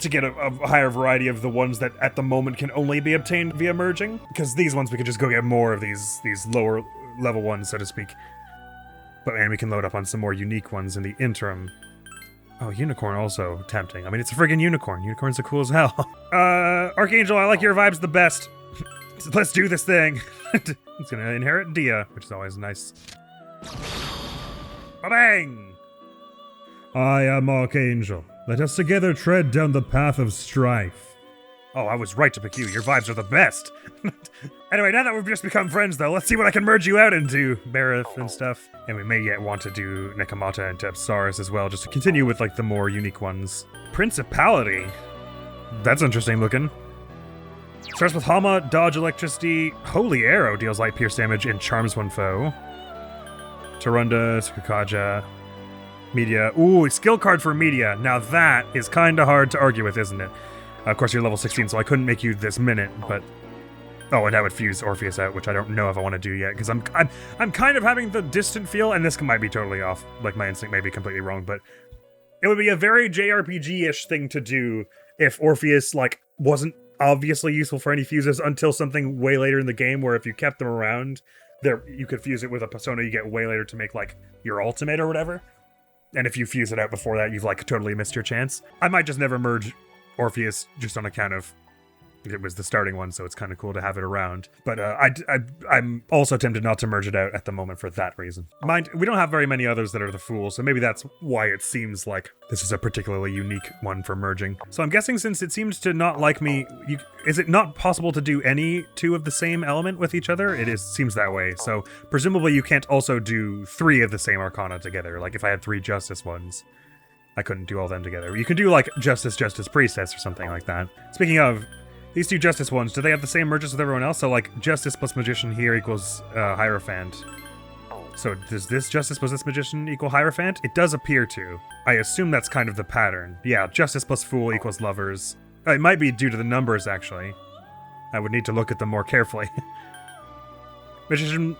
to get a higher variety of the ones that at the moment can only be obtained via merging. Because these ones we could just go get more of these lower level ones, so to speak. But man, we can load up on some more unique ones in the interim. Oh, Unicorn also tempting. I mean, it's a friggin' unicorn. Unicorns are cool as hell. Archangel, I like your vibes the best. So let's do this thing. It's gonna inherit Dia, which is always nice. Ba-bang! I am Archangel. Let us together tread down the path of strife. Oh, I was right to pick you. Your vibes are the best. Anyway, now that we've just become friends, though, let's see what I can merge you out into, Bareth and stuff. And we may yet want to do Nekomata and Apsaris as well, just to continue with, like, the more unique ones. Principality. That's interesting looking. Starts with Hama, dodge electricity. Holy Arrow deals light pierce damage and charms one foe. Torunda, Sukukaja. Media. Ooh, skill card for Media. Now that is kind of hard to argue with, isn't it? Of course, you're level 16, so I couldn't make you this minute, but... Oh, and I would fuse Orpheus out, which I don't know if I want to do yet, because I'm kind of having the distant feel, and this might be totally off, like my instinct may be completely wrong, but it would be a very JRPG-ish thing to do if Orpheus, like, wasn't obviously useful for any fuses until something way later in the game, where if you kept them around, you could fuse it with a persona you get way later to make, like, your ultimate or whatever. And if you fuse it out before that, you've, like, totally missed your chance. I might just never merge Orpheus just on account of it was the starting one, so it's kind of cool to have it around. But I'm also tempted not to merge it out at the moment for that reason. Mind, we don't have very many others that are the Fool, so maybe that's why it seems like this is a particularly unique one for merging. So I'm guessing since it seems to not like me, is it not possible to do any two of the same element with each other? Seems that way. So presumably you can't also do 3 of the same Arcana together. Like if I had 3 Justice ones, I couldn't do all them together. You can do like Justice, Priestess or something like that. Speaking of, these 2 Justice ones, do they have the same merges with everyone else? So, like, Justice plus Magician here equals Hierophant. So, does this Justice plus this Magician equal Hierophant? It does appear to. I assume that's kind of the pattern. Yeah, Justice plus Fool equals Lovers. It might be due to the numbers, actually. I would need to look at them more carefully. Magician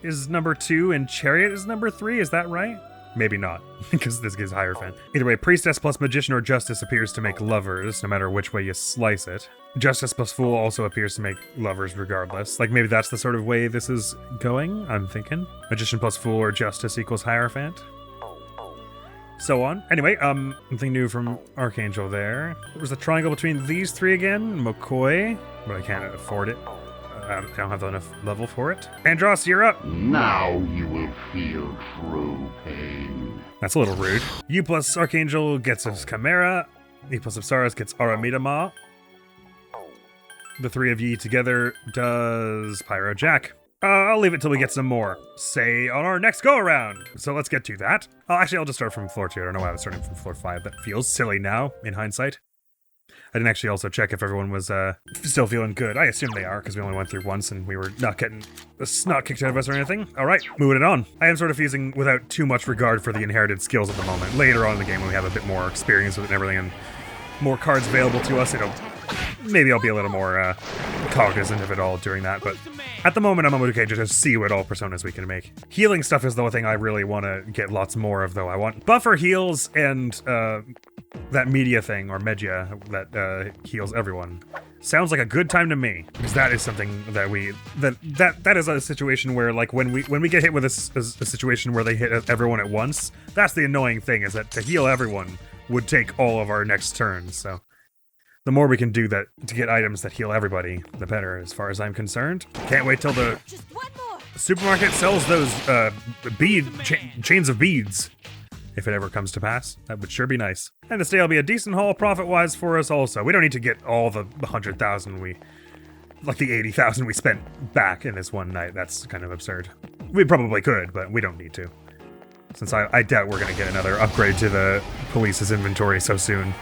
is number 2 and Chariot is number 3, is that right? Maybe not, because this gives Hierophant. Either way, Priestess plus Magician or Justice appears to make Lovers, no matter which way you slice it. Justice plus Fool also appears to make Lovers regardless. Like, maybe that's the sort of way this is going, I'm thinking. Magician plus Fool or Justice equals Hierophant. So on. Anyway, something new from Archangel there. What was the triangle between these 3 again? McCoy, but I can't afford it. I don't have enough level for it. Andros, you're up! Now you will feel true pain. That's a little rude. U plus Archangel gets us Chimera. E plus Apsaras gets Aramidama. The 3 of ye together does Pyro Jack. I'll leave it till we get some more. Say on our next go-around. So let's get to that. Actually, I'll just start from floor 2. I don't know why I was starting from floor 5. That feels silly now, in hindsight. I didn't actually also check if everyone was still feeling good. I assume they are, because we only went through once and we were not getting the snot kicked out of us or anything. Alright, moving it on. I am sort of fusing without too much regard for the inherited skills at the moment. Later on in the game, when we have a bit more experience with it and everything and more cards available to us, maybe I'll be a little more cognizant of it all during that, but at the moment I'm okay to just see what all personas we can make. Healing stuff is the one thing I really want to get lots more of, though. I want buffer heals and that media thing, or media, that heals everyone. Sounds like a good time to me, because that is something that that is a situation where, like, when we get hit with a situation where they hit everyone at once, that's the annoying thing, is that to heal everyone would take all of our next turns, so the more we can do that to get items that heal everybody, the better, as far as I'm concerned. Can't wait till the supermarket sells those chains of beads. If it ever comes to pass, that would sure be nice. And this day will be a decent haul profit-wise for us also. We don't need to get all the 100,000 like the 80,000 we spent back in this one night. That's kind of absurd. We probably could, but we don't need to. Since I doubt we're gonna get another upgrade to the police's inventory so soon.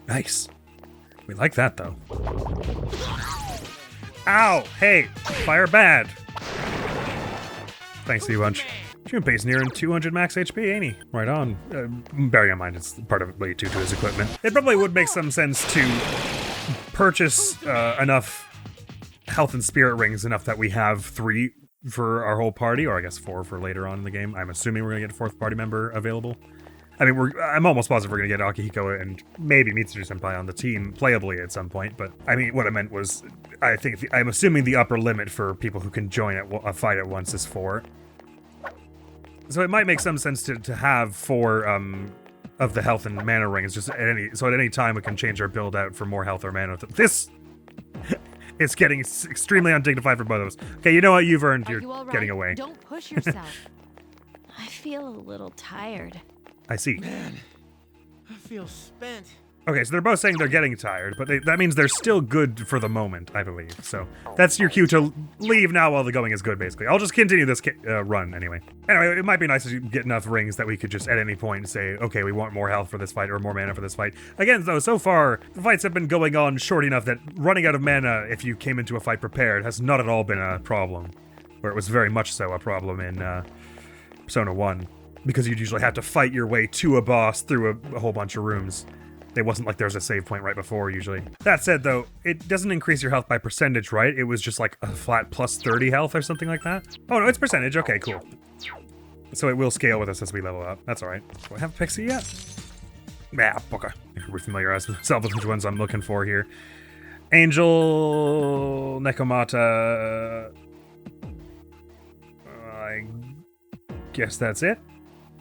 Nice. We like that, though. Ow! Hey! Fire bad! Thanks to you bunch. Junpei's nearing 200 max HP, ain't he? Right on. Bearing in mind it's part of way 2 to his equipment. It probably would make some sense to purchase enough health and spirit rings, enough that we have 3 for our whole party, or I guess 4 for later on in the game. I'm assuming we're gonna get a 4th party member available. I mean, I'm almost positive we're gonna get Akihiko and maybe Mitsuru-senpai on the team playably at some point, but I mean, what I meant was, I'm assuming the upper limit for people who can join a fight at once is 4. So it might make some sense to have 4 of the health and mana rings, just at any time we can change our build out for more health or mana. This it's getting extremely undignified for both of us. Okay, you know what? You've earned your getting away. Don't push yourself. I feel a little tired. I see. Man, I feel spent. Okay, so they're both saying they're getting tired, but that means they're still good for the moment, I believe. So that's your cue to leave now while the going is good, basically. I'll just continue this run anyway. Anyway, it might be nice to get enough rings that we could just at any point say, okay, we want more health for this fight or more mana for this fight. Again, though, so far, the fights have been going on short enough that running out of mana if you came into a fight prepared has not at all been a problem. Where it was very much so a problem in Persona 1. Because you'd usually have to fight your way to a boss through a whole bunch of rooms. It wasn't like there's a save point right before, usually. That said, though, it doesn't increase your health by percentage, right? It was just like a flat plus 30 health or something like that? Oh, no, it's percentage. Okay, cool. So it will scale with us as we level up. That's alright. Do I have Pixie yet? Yeah, okay. Refamiliarize myself with which ones I'm looking for here. Angel, Nekomata. I guess that's it.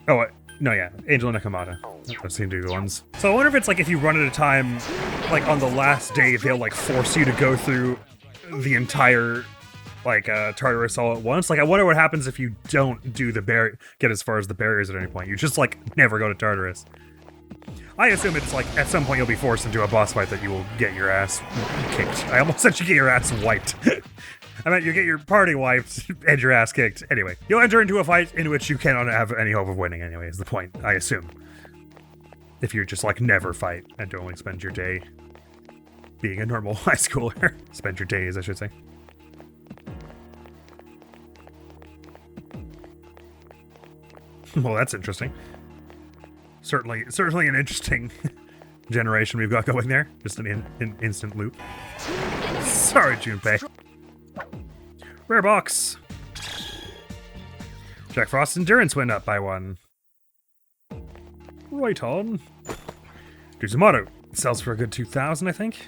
Oh, no, yeah. Angel and Nekomata. Those seem to be the ones. So I wonder if it's like if you run at a time, like on the last day, they'll like force you to go through the entire like Tartarus all at once. Like I wonder what happens if you don't do the get as far as the barriers at any point. You just like never go to Tartarus. I assume it's like at some point you'll be forced into a boss fight that you will get your ass kicked. I almost said you get your ass wiped. I meant you get your party wiped and your ass kicked. Anyway, you'll enter into a fight in which you cannot have any hope of winning anyway, is the point, I assume. If you just like never fight and only spend your day being a normal high schooler. Spend your days, I should say. Well, that's interesting. Certainly an interesting generation we've got going there. Just an instant loop. Sorry, Junpei. Rare box. Jack Frost's endurance went up by 1. Right on. Duzumato. Sells for a good 2,000, I think.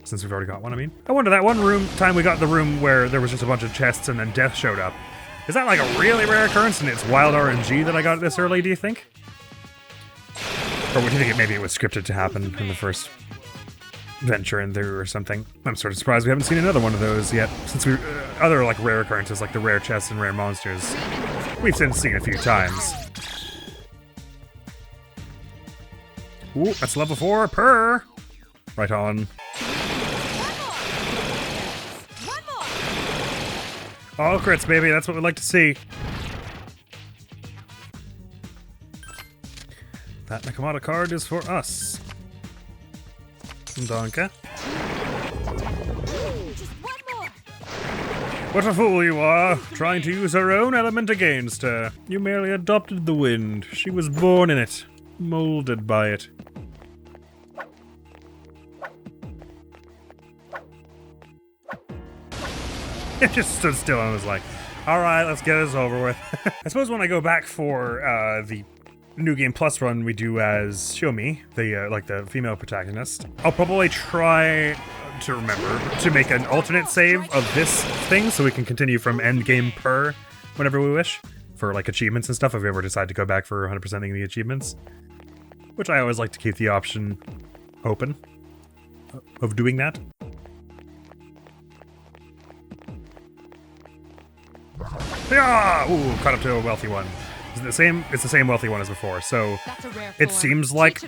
Since we've already got one, I mean. I wonder that one time we got the room where there was just a bunch of chests and then death showed up. Is that like a really rare occurrence and it's wild RNG that I got it this early, do you think? Or would you think maybe it was scripted to happen in the first venture in there or something? I'm sort of surprised we haven't seen another one of those yet. Since we other like rare occurrences like the rare chests and rare monsters, we've since seen a few times. Ooh, that's level 4 per. Right on. Oh, crits, baby. That's what we'd like to see. That Nekomata card is for us. Danke. What a fool you are, trying to use her own element against her. You merely adopted the wind. She was born in it, molded by it. It just stood still and was like, alright, let's get this over with. I suppose when I go back for the New Game Plus run we do as Shomi, the like the female protagonist, I'll probably try to remember to make an alternate save of this thing so we can continue from endgame per whenever we wish for like achievements and stuff if we ever decide to go back for 100%ing the achievements, which I always like to keep the option open of doing that. Yeah! Ooh, caught up to a wealthy one. It's the same wealthy one as before, so it seems like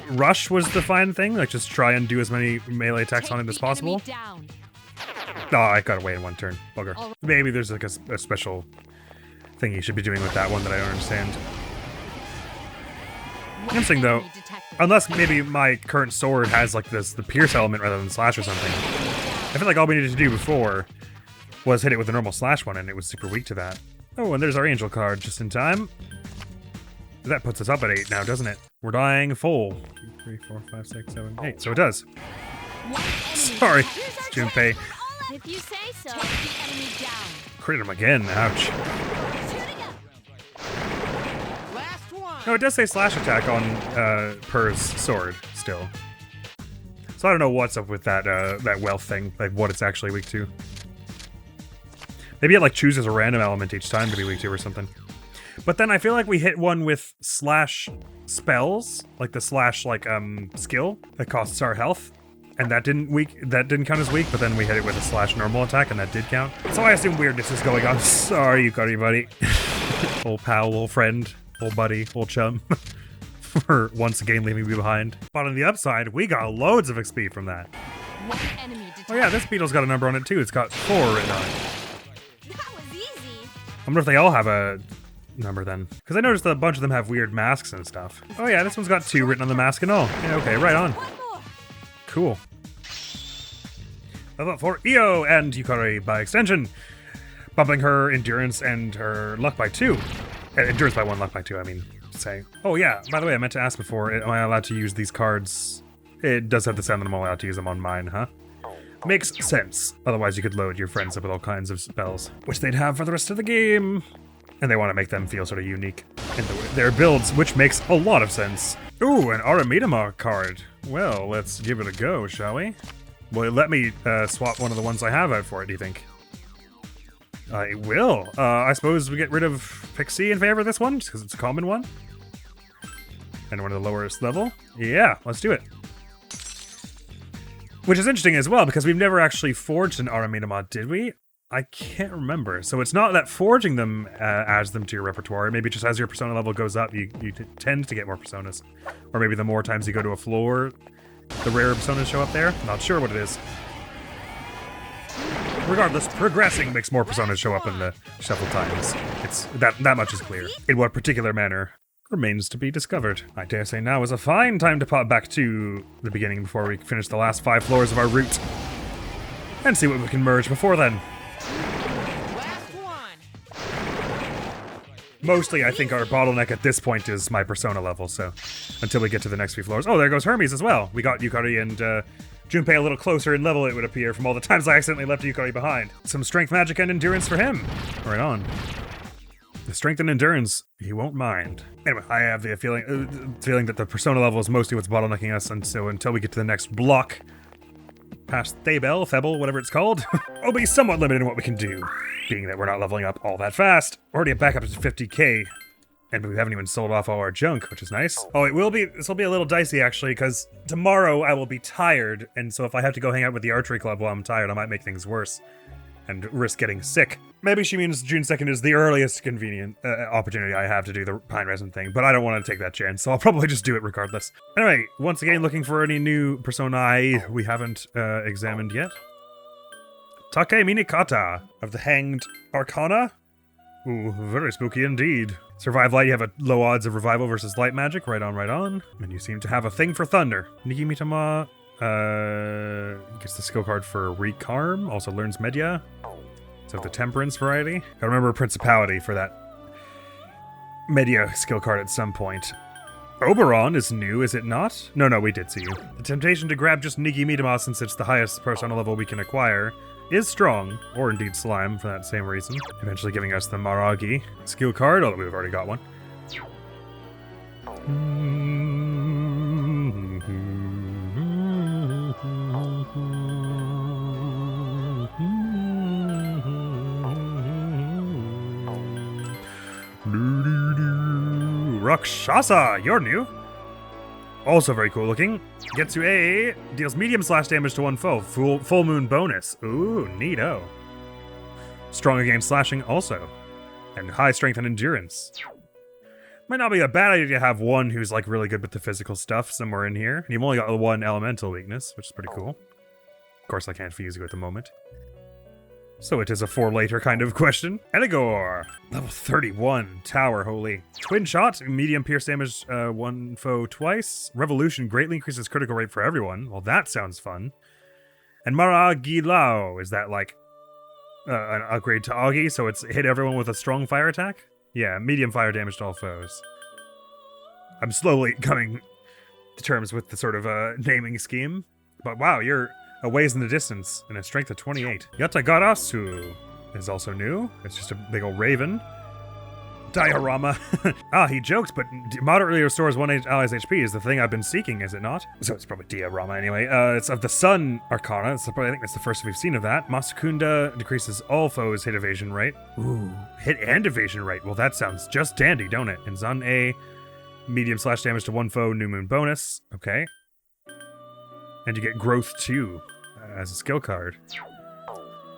rush was the fine thing, like just try and do as many melee attacks on it as possible. Oh, I got away in one turn. Bugger. Maybe there's like a special thing you should be doing with that one that I don't understand. Interesting though, unless maybe my current sword has like the pierce element rather than slash or something. I feel like all we needed to do before was hit it with a normal slash one, and it was super weak to that. Oh, and there's our angel card just in time. That puts us up at 8 now, doesn't it? We're dying full. 2, 3, 4, 5, 6, 7, 8. So it does. Sorry, Junpei. If you say so. Crit him again. Ouch. No, it does say slash attack on Purr's sword still. So I don't know what's up with that that wealth thing, like what it's actually weak to. Maybe it like chooses a random element each time to be weak to or something. But then I feel like we hit one with slash spells, like the slash like skill that costs our health, and that didn't count as weak. But then we hit it with a slash normal attack, and that did count. So I assume weirdness is going on. Sorry, Yukari buddy, old pal, old friend, old buddy, old chum, for once again leaving me behind. But on the upside, we got loads of XP from that. Oh yeah, this beetle's got a number on it too. It's got 4 written on it. I wonder if they all have a number then. Because I noticed that a bunch of them have weird masks and stuff. Oh yeah, this one's got 2 written on the mask and all. Yeah, okay, right on. Cool. Level up for Io and Yukari by extension. Bumping her endurance and her luck by 2. Endurance by 1, luck by 2, I mean to say. Oh yeah, by the way, I meant to ask before, am I allowed to use these cards? It does have the sound that I'm allowed to use them on mine, huh? Makes sense. Otherwise you could load your friends up with all kinds of spells, which they'd have for the rest of the game. And they want to make them feel sort of unique in their builds, which makes a lot of sense. Ooh, an Aramidama card. Well, let's give it a go, shall we? Will it let me swap one of the ones I have out for it, do you think? I will. I suppose we get rid of Pixie in favor of this one, just because it's a common one. And one of the lowest level. Yeah, let's do it. Which is interesting as well, because we've never actually forged an Aramidama, did we? I can't remember. So it's not that forging them adds them to your repertoire. Maybe just as your persona level goes up, you tend to get more personas. Or maybe the more times you go to a floor, the rarer personas show up there. Not sure what it is. Regardless, progressing makes more personas show up in the shuffle times. It's that much is clear. In what particular manner remains to be discovered. I dare say now is a fine time to pop back to the beginning before we finish the last 5 floors of our route. And see what we can merge before then. Mostly, I think our bottleneck at this point is my persona level, so until we get to the next few floors. Oh, there goes Hermes as well. We got Yukari and Junpei a little closer in level, it would appear, from all the times I accidentally left Yukari behind. Some strength, magic, and endurance for him. Right on. The strength and endurance, he won't mind. Anyway, I have the feeling that the persona level is mostly what's bottlenecking us, and so until we get to the next block, past Thebel, whatever it's called, we'll be somewhat limited in what we can do, being that we're not leveling up all that fast. Already back up to 50k, and we haven't even sold off all our junk, which is nice. Oh, this will be a little dicey actually, because tomorrow I will be tired, and so if I have to go hang out with the archery club while I'm tired, I might make things worse and risk getting sick. Maybe she means June 2nd is the earliest convenient opportunity I have to do the Pine Resin thing, but I don't want to take that chance, so I'll probably just do it regardless. Anyway, once again, looking for any new personae we haven't examined yet. Take Minikata of the Hanged Arcana. Ooh, very spooky indeed. Survive Light, you have a low odds of revival versus light magic. Right on, right on. And you seem to have a thing for thunder. Nigimitama gets the skill card for Recarm, also learns Media. So the Temperance variety. I remember Principality for that Media skill card at some point. Oberon is new, is it not? No, we did see you. The temptation to grab just Nigimitama, since it's the highest persona level we can acquire, is strong, or indeed slime for that same reason. Eventually giving us the Maragi skill card, although we've already got one. Rakshasa, you're new. Also very cool looking. Getsu-ei deals medium slash damage to one foe. Full moon bonus. Ooh, neato. Strong against slashing also. And high strength and endurance. Might not be a bad idea to have one who's like really good with the physical stuff somewhere in here. And you've only got one elemental weakness, which is pretty cool. Of course I can't fuse you at the moment. So it is a for later kind of question. Eligor, level 31, Tower, holy. Twin shot, medium pierce damage, one foe twice. Revolution greatly increases critical rate for everyone. Well, that sounds fun. And Maragilao, is that like an upgrade to Augie, so it's hit everyone with a strong fire attack? Yeah, medium fire damage to all foes. I'm slowly coming to terms with the sort of naming scheme. But wow, you're a ways in the distance, and a strength of 28. Yatagarasu is also new. It's just a big old raven. Diorama. He joked, but moderately restores one ally's HP is the thing I've been seeking, is it not? So it's probably Diorama anyway. It's of the Sun Arcana. I think that's the first we've seen of that. Masakunda decreases all foes' hit evasion rate. Ooh, hit and evasion rate. Well, that sounds just dandy, don't it? And Zan-A, medium slash damage to one foe, new moon bonus. Okay. And you get growth too, as a skill card.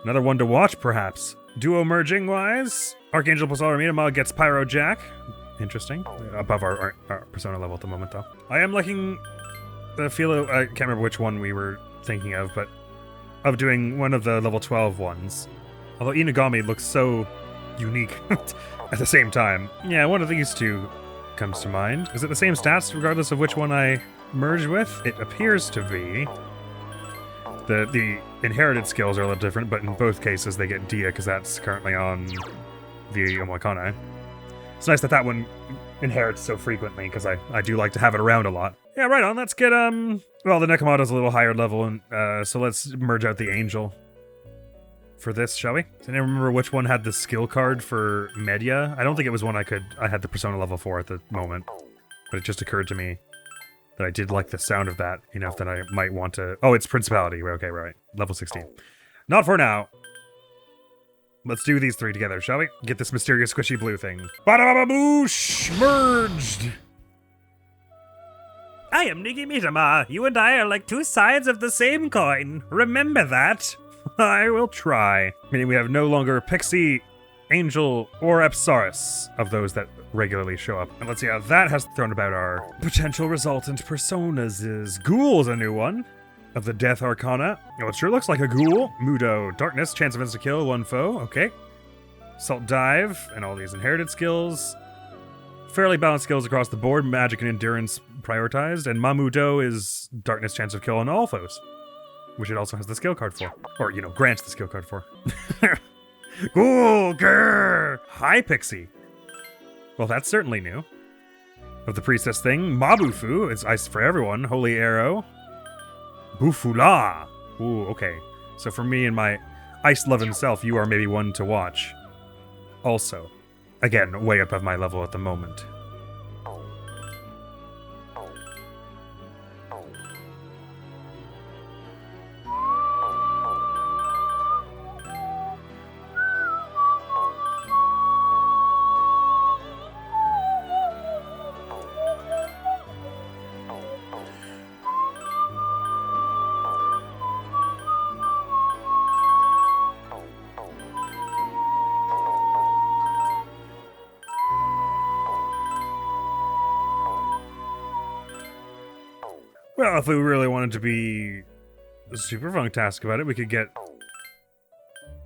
Another one to watch, perhaps. Duo merging wise, Archangel plus Aramidama gets Pyro Jack. Interesting. Above our persona level at the moment, though. I am liking the feel. I can't remember which one we were thinking of, but of doing one of the level 12 ones. Although Inugami looks so unique at the same time. Yeah, one of these two comes to mind. Is it the same stats regardless of which one I merge with? It appears to be. The inherited skills are a little different, but in both cases they get Dia because that's currently on the Omoikane. It's nice that one inherits so frequently because I do like to have it around a lot. Yeah, right on. Let's get well, the Nekomado's a little higher level, and so let's merge out the Angel for this, shall we? Does anyone remember which one had the skill card for Media? I don't think it was one I had the persona level for at the moment, but it just occurred to me that I did like the sound of that enough that I might want to... Oh, it's Principality. Okay, right. Level 16. Not for now. Let's do these 3 together, shall we? Get this mysterious squishy blue thing. Ba-da-ba-ba-boosh! Merged! I am Niki Mitama. You and I are like 2 sides of the same coin. Remember that. I will try. Meaning we have no longer Pixie, Angel, or Apsaris of those that regularly show up. And let's see how that has thrown about our potential resultant personas is. Ghoul's a new one. Of the Death Arcana. Oh, it sure looks like a ghoul. Mudo, Darkness, chance of insta-kill, 1 foe. Okay. Salt Dive, and all these inherited skills. Fairly balanced skills across the board. Magic and Endurance prioritized. And Mamudo is Darkness, chance of kill on all foes. Which it also has the skill card for. Or, you know, grants the skill card for. Ghoul, grrr! Hi, Pixie. Well, that's certainly new. Of the Priestess thing, Mabufu is Ice for everyone. Holy Arrow. Bufula! Ooh, okay. So for me and my ice-loving self, you are maybe one to watch. Also, again, way above my level at the moment. Well, if we really wanted to be super funktastic about it, we could get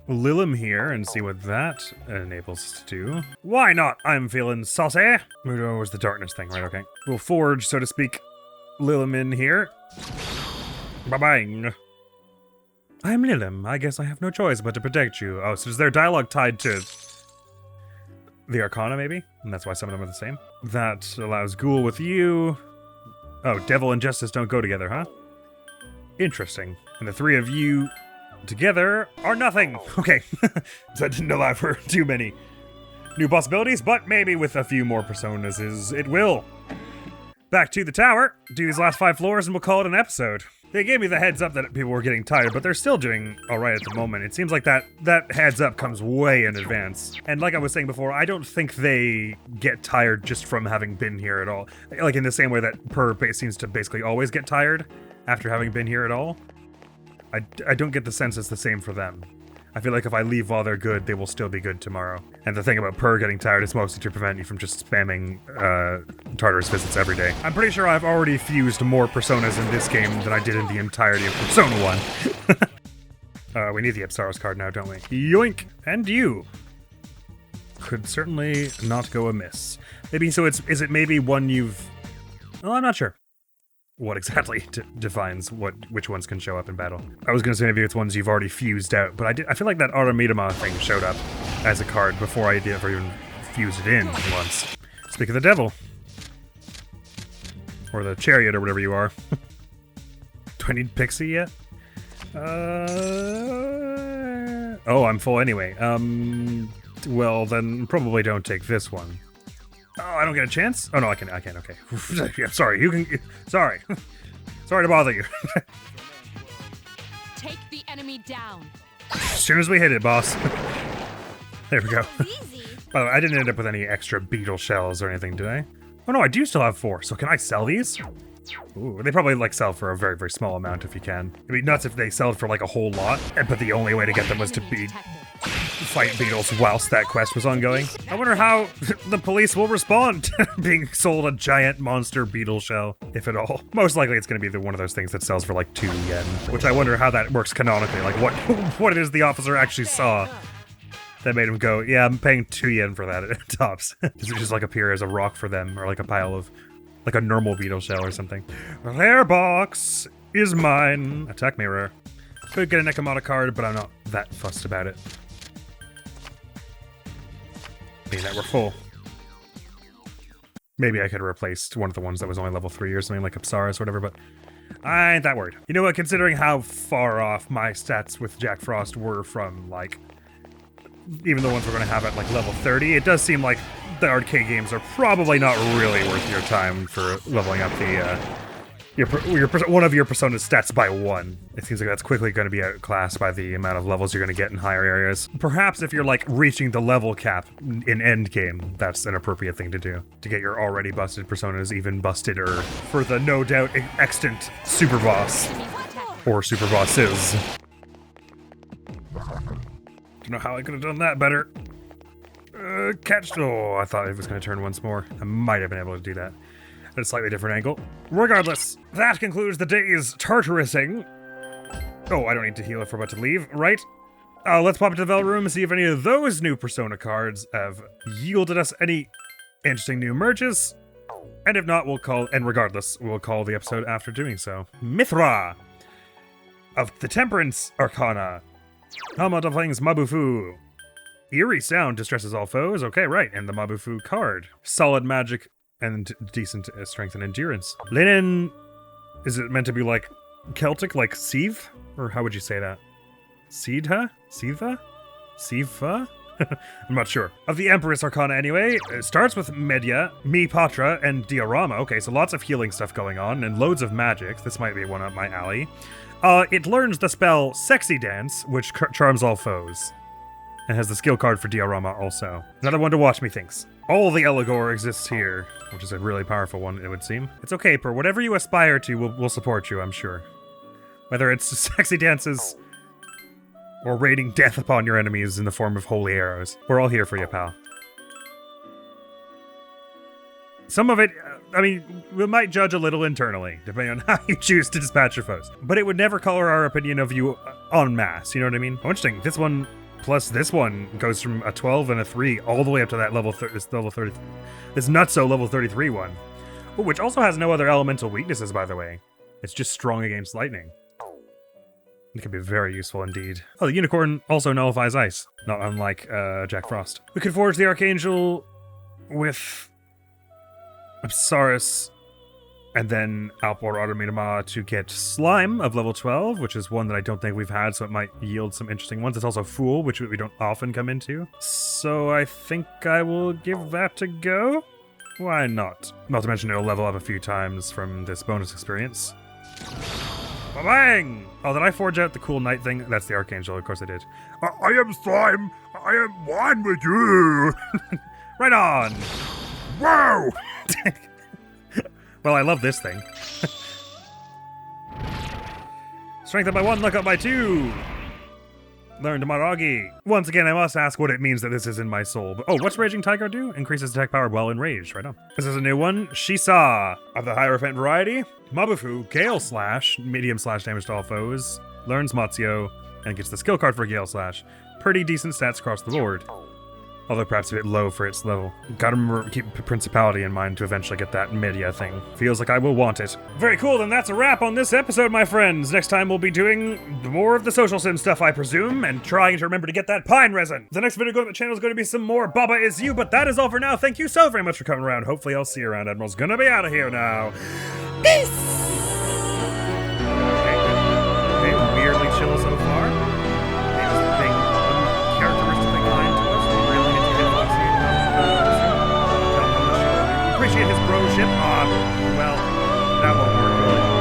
Lilim here and see what that enables us to do. Why not? I'm feeling saucy. Mudo was the darkness thing, right? Okay. We'll forge, so to speak, Lilim in here. Ba-bang. I'm Lilim. I guess I have no choice but to protect you. Oh, so is there dialogue tied to the Arcana, maybe? And that's why some of them are the same. That allows Ghoul with you. Oh, Devil and Justice don't go together, huh? Interesting. And the 3 of you together are nothing. Okay. So I didn't allow for too many new possibilities, but maybe with a few more personas it will. Back to the tower. Do these last 5 floors and we'll call it an episode. They gave me the heads up that people were getting tired, but they're still doing alright at the moment. It seems like that heads up comes way in advance. And like I was saying before, I don't think they get tired just from having been here at all. Like in the same way that Per seems to basically always get tired after having been here at all. I don't get the sense it's the same for them. I feel like if I leave while they're good, they will still be good tomorrow. And the thing about Per getting tired is mostly to prevent you from just spamming Tartarus visits every day. I'm pretty sure I've already fused more personas in this game than I did in the entirety of Persona 1. We need the Apsaros card now, don't we? Yoink! And you! Could certainly not go amiss. Maybe, so is it maybe one you've... Well, I'm not sure what exactly defines which ones can show up in battle. I was gonna say maybe it's ones you've already fused out, but I feel like that Aramitama thing showed up as a card before I ever even fused it in once. Speak of the devil. Or the chariot or whatever you are. Do I need Pixie yet? Oh, I'm full anyway. Well then probably don't take this one. Oh, I don't get a chance? Oh no, I can, okay. Yeah, sorry, you can, sorry. Sorry to bother you. Take the enemy down. As soon as we hit it, boss. There we go. Easy. By the way, I didn't end up with any extra beetle shells or anything, did I? Oh no, I do still have 4, so can I sell these? Ooh, they probably like sell for a very, very small amount if you can. It'd be nuts if they sell for like a whole lot, but the only way to get them was to fight beetles whilst that quest was ongoing. I wonder how the police will respond to being sold a giant monster beetle shell, if at all. Most likely it's going to be one of those things that sells for like 2 yen, which I wonder how that works canonically, like what it is the officer actually saw that made him go, yeah, I'm paying 2 yen for that at tops. Does it just like appear as a rock for them, or like a pile of, like a normal beetle shell or something? Rare box is mine. Attack me rare. Could get a Nekomata card, but I'm not that fussed about it. Being that we're full. Maybe I could have replaced one of the ones that was only level 3 or something like Apsaris or whatever, but I ain't that worried. You know what, considering how far off my stats with Jack Frost were from, like, even the ones we're going to have at, like, level 30, it does seem like the arcade games are probably not really worth your time for leveling up one of your persona's stats by 1. It seems like that's quickly going to be outclassed by the amount of levels you're going to get in higher areas. Perhaps if you're like reaching the level cap in endgame, that's an appropriate thing to do. To get your already busted personas even buster for the no doubt extant super boss. Or super bosses. Don't know how I could have done that better. Oh, I thought it was going to turn once more. I might have been able to do that at a slightly different angle. Regardless, that concludes the day's Tartarusing. Oh, I don't need to heal if we're about to leave, right? Let's pop into the Vel room and see if any of those new Persona cards have yielded us any interesting new merges. And if not, we'll call the episode after doing so. Mithra of the Temperance Arcana. Helmet of Flings Mabufu. Eerie sound distresses all foes. Okay, right. And the Mabufu card. Solid magic and decent strength and endurance. Linen, is it meant to be like Celtic, like Sieve? Or how would you say that? Siedha? Siva? Siva? I'm not sure. Of the Empress Arcana anyway, it starts with Medya, Mi Patra, and Diorama. Okay, so lots of healing stuff going on, and loads of magic. This might be one up my alley. It learns the spell Sexy Dance, which charms all foes. And has the skill card for Diorama also. Another one to watch, methinks. All the Eligor exists here, which is a really powerful one, it would seem. It's okay, Per. Whatever you aspire to, we'll support you, I'm sure. Whether it's sexy dances or raining death upon your enemies in the form of holy arrows. We're all here for you, pal. Some of it, I mean, we might judge a little internally, depending on how you choose to dispatch your foes. But it would never color our opinion of you en masse, you know what I mean? Oh, interesting. This one plus this one goes from a 12 and a 3 all the way up to that level 30. This nutso level 33 one. Oh, which also has no other elemental weaknesses, by the way. It's just strong against lightning. It can be very useful indeed. Oh, the unicorn also nullifies ice, not unlike Jack Frost. We could forge the Archangel with Apsaris, and then Alpor Automatoma to get Slime of level 12, which is one that I don't think we've had, so it might yield some interesting ones. It's also Fool, which we don't often come into. So I think I will give that a go. Why not? Not to mention it'll level up a few times from this bonus experience. Ba-bang! Oh, did I forge out the cool knight thing? That's the Archangel, of course I did. I am Slime. I am one with you. Right on! Wow! Well, I love this thing. Strength up by 1, luck up by 2. Learn to Maragi. Once again, I must ask what it means that this is in my soul. But, oh, what's Raging Tiger do? Increases attack power while enraged. Right on. This is a new one. Shisa of the Hierophant variety. Mabufu, Gale Slash, medium slash damage to all foes. Learns Matsuo, and gets the skill card for Gale Slash. Pretty decent stats across the board. Although perhaps a bit low for its level. Gotta remember, keep Principality in mind to eventually get that Medya thing. Feels like I will want it. Very cool, then that's a wrap on this episode, my friends. Next time we'll be doing more of the social sim stuff, I presume, and trying to remember to get that pine resin. The next video going to the channel is going to be some more Baba Is You, but that is all for now. Thank you so very much for coming around. Hopefully I'll see you around. Admiral's gonna be out of here now. Peace! Okay, weirdly chill so far. Being uncharacteristically kind to us. Really into his appreciate his broship. Well, that won't work really.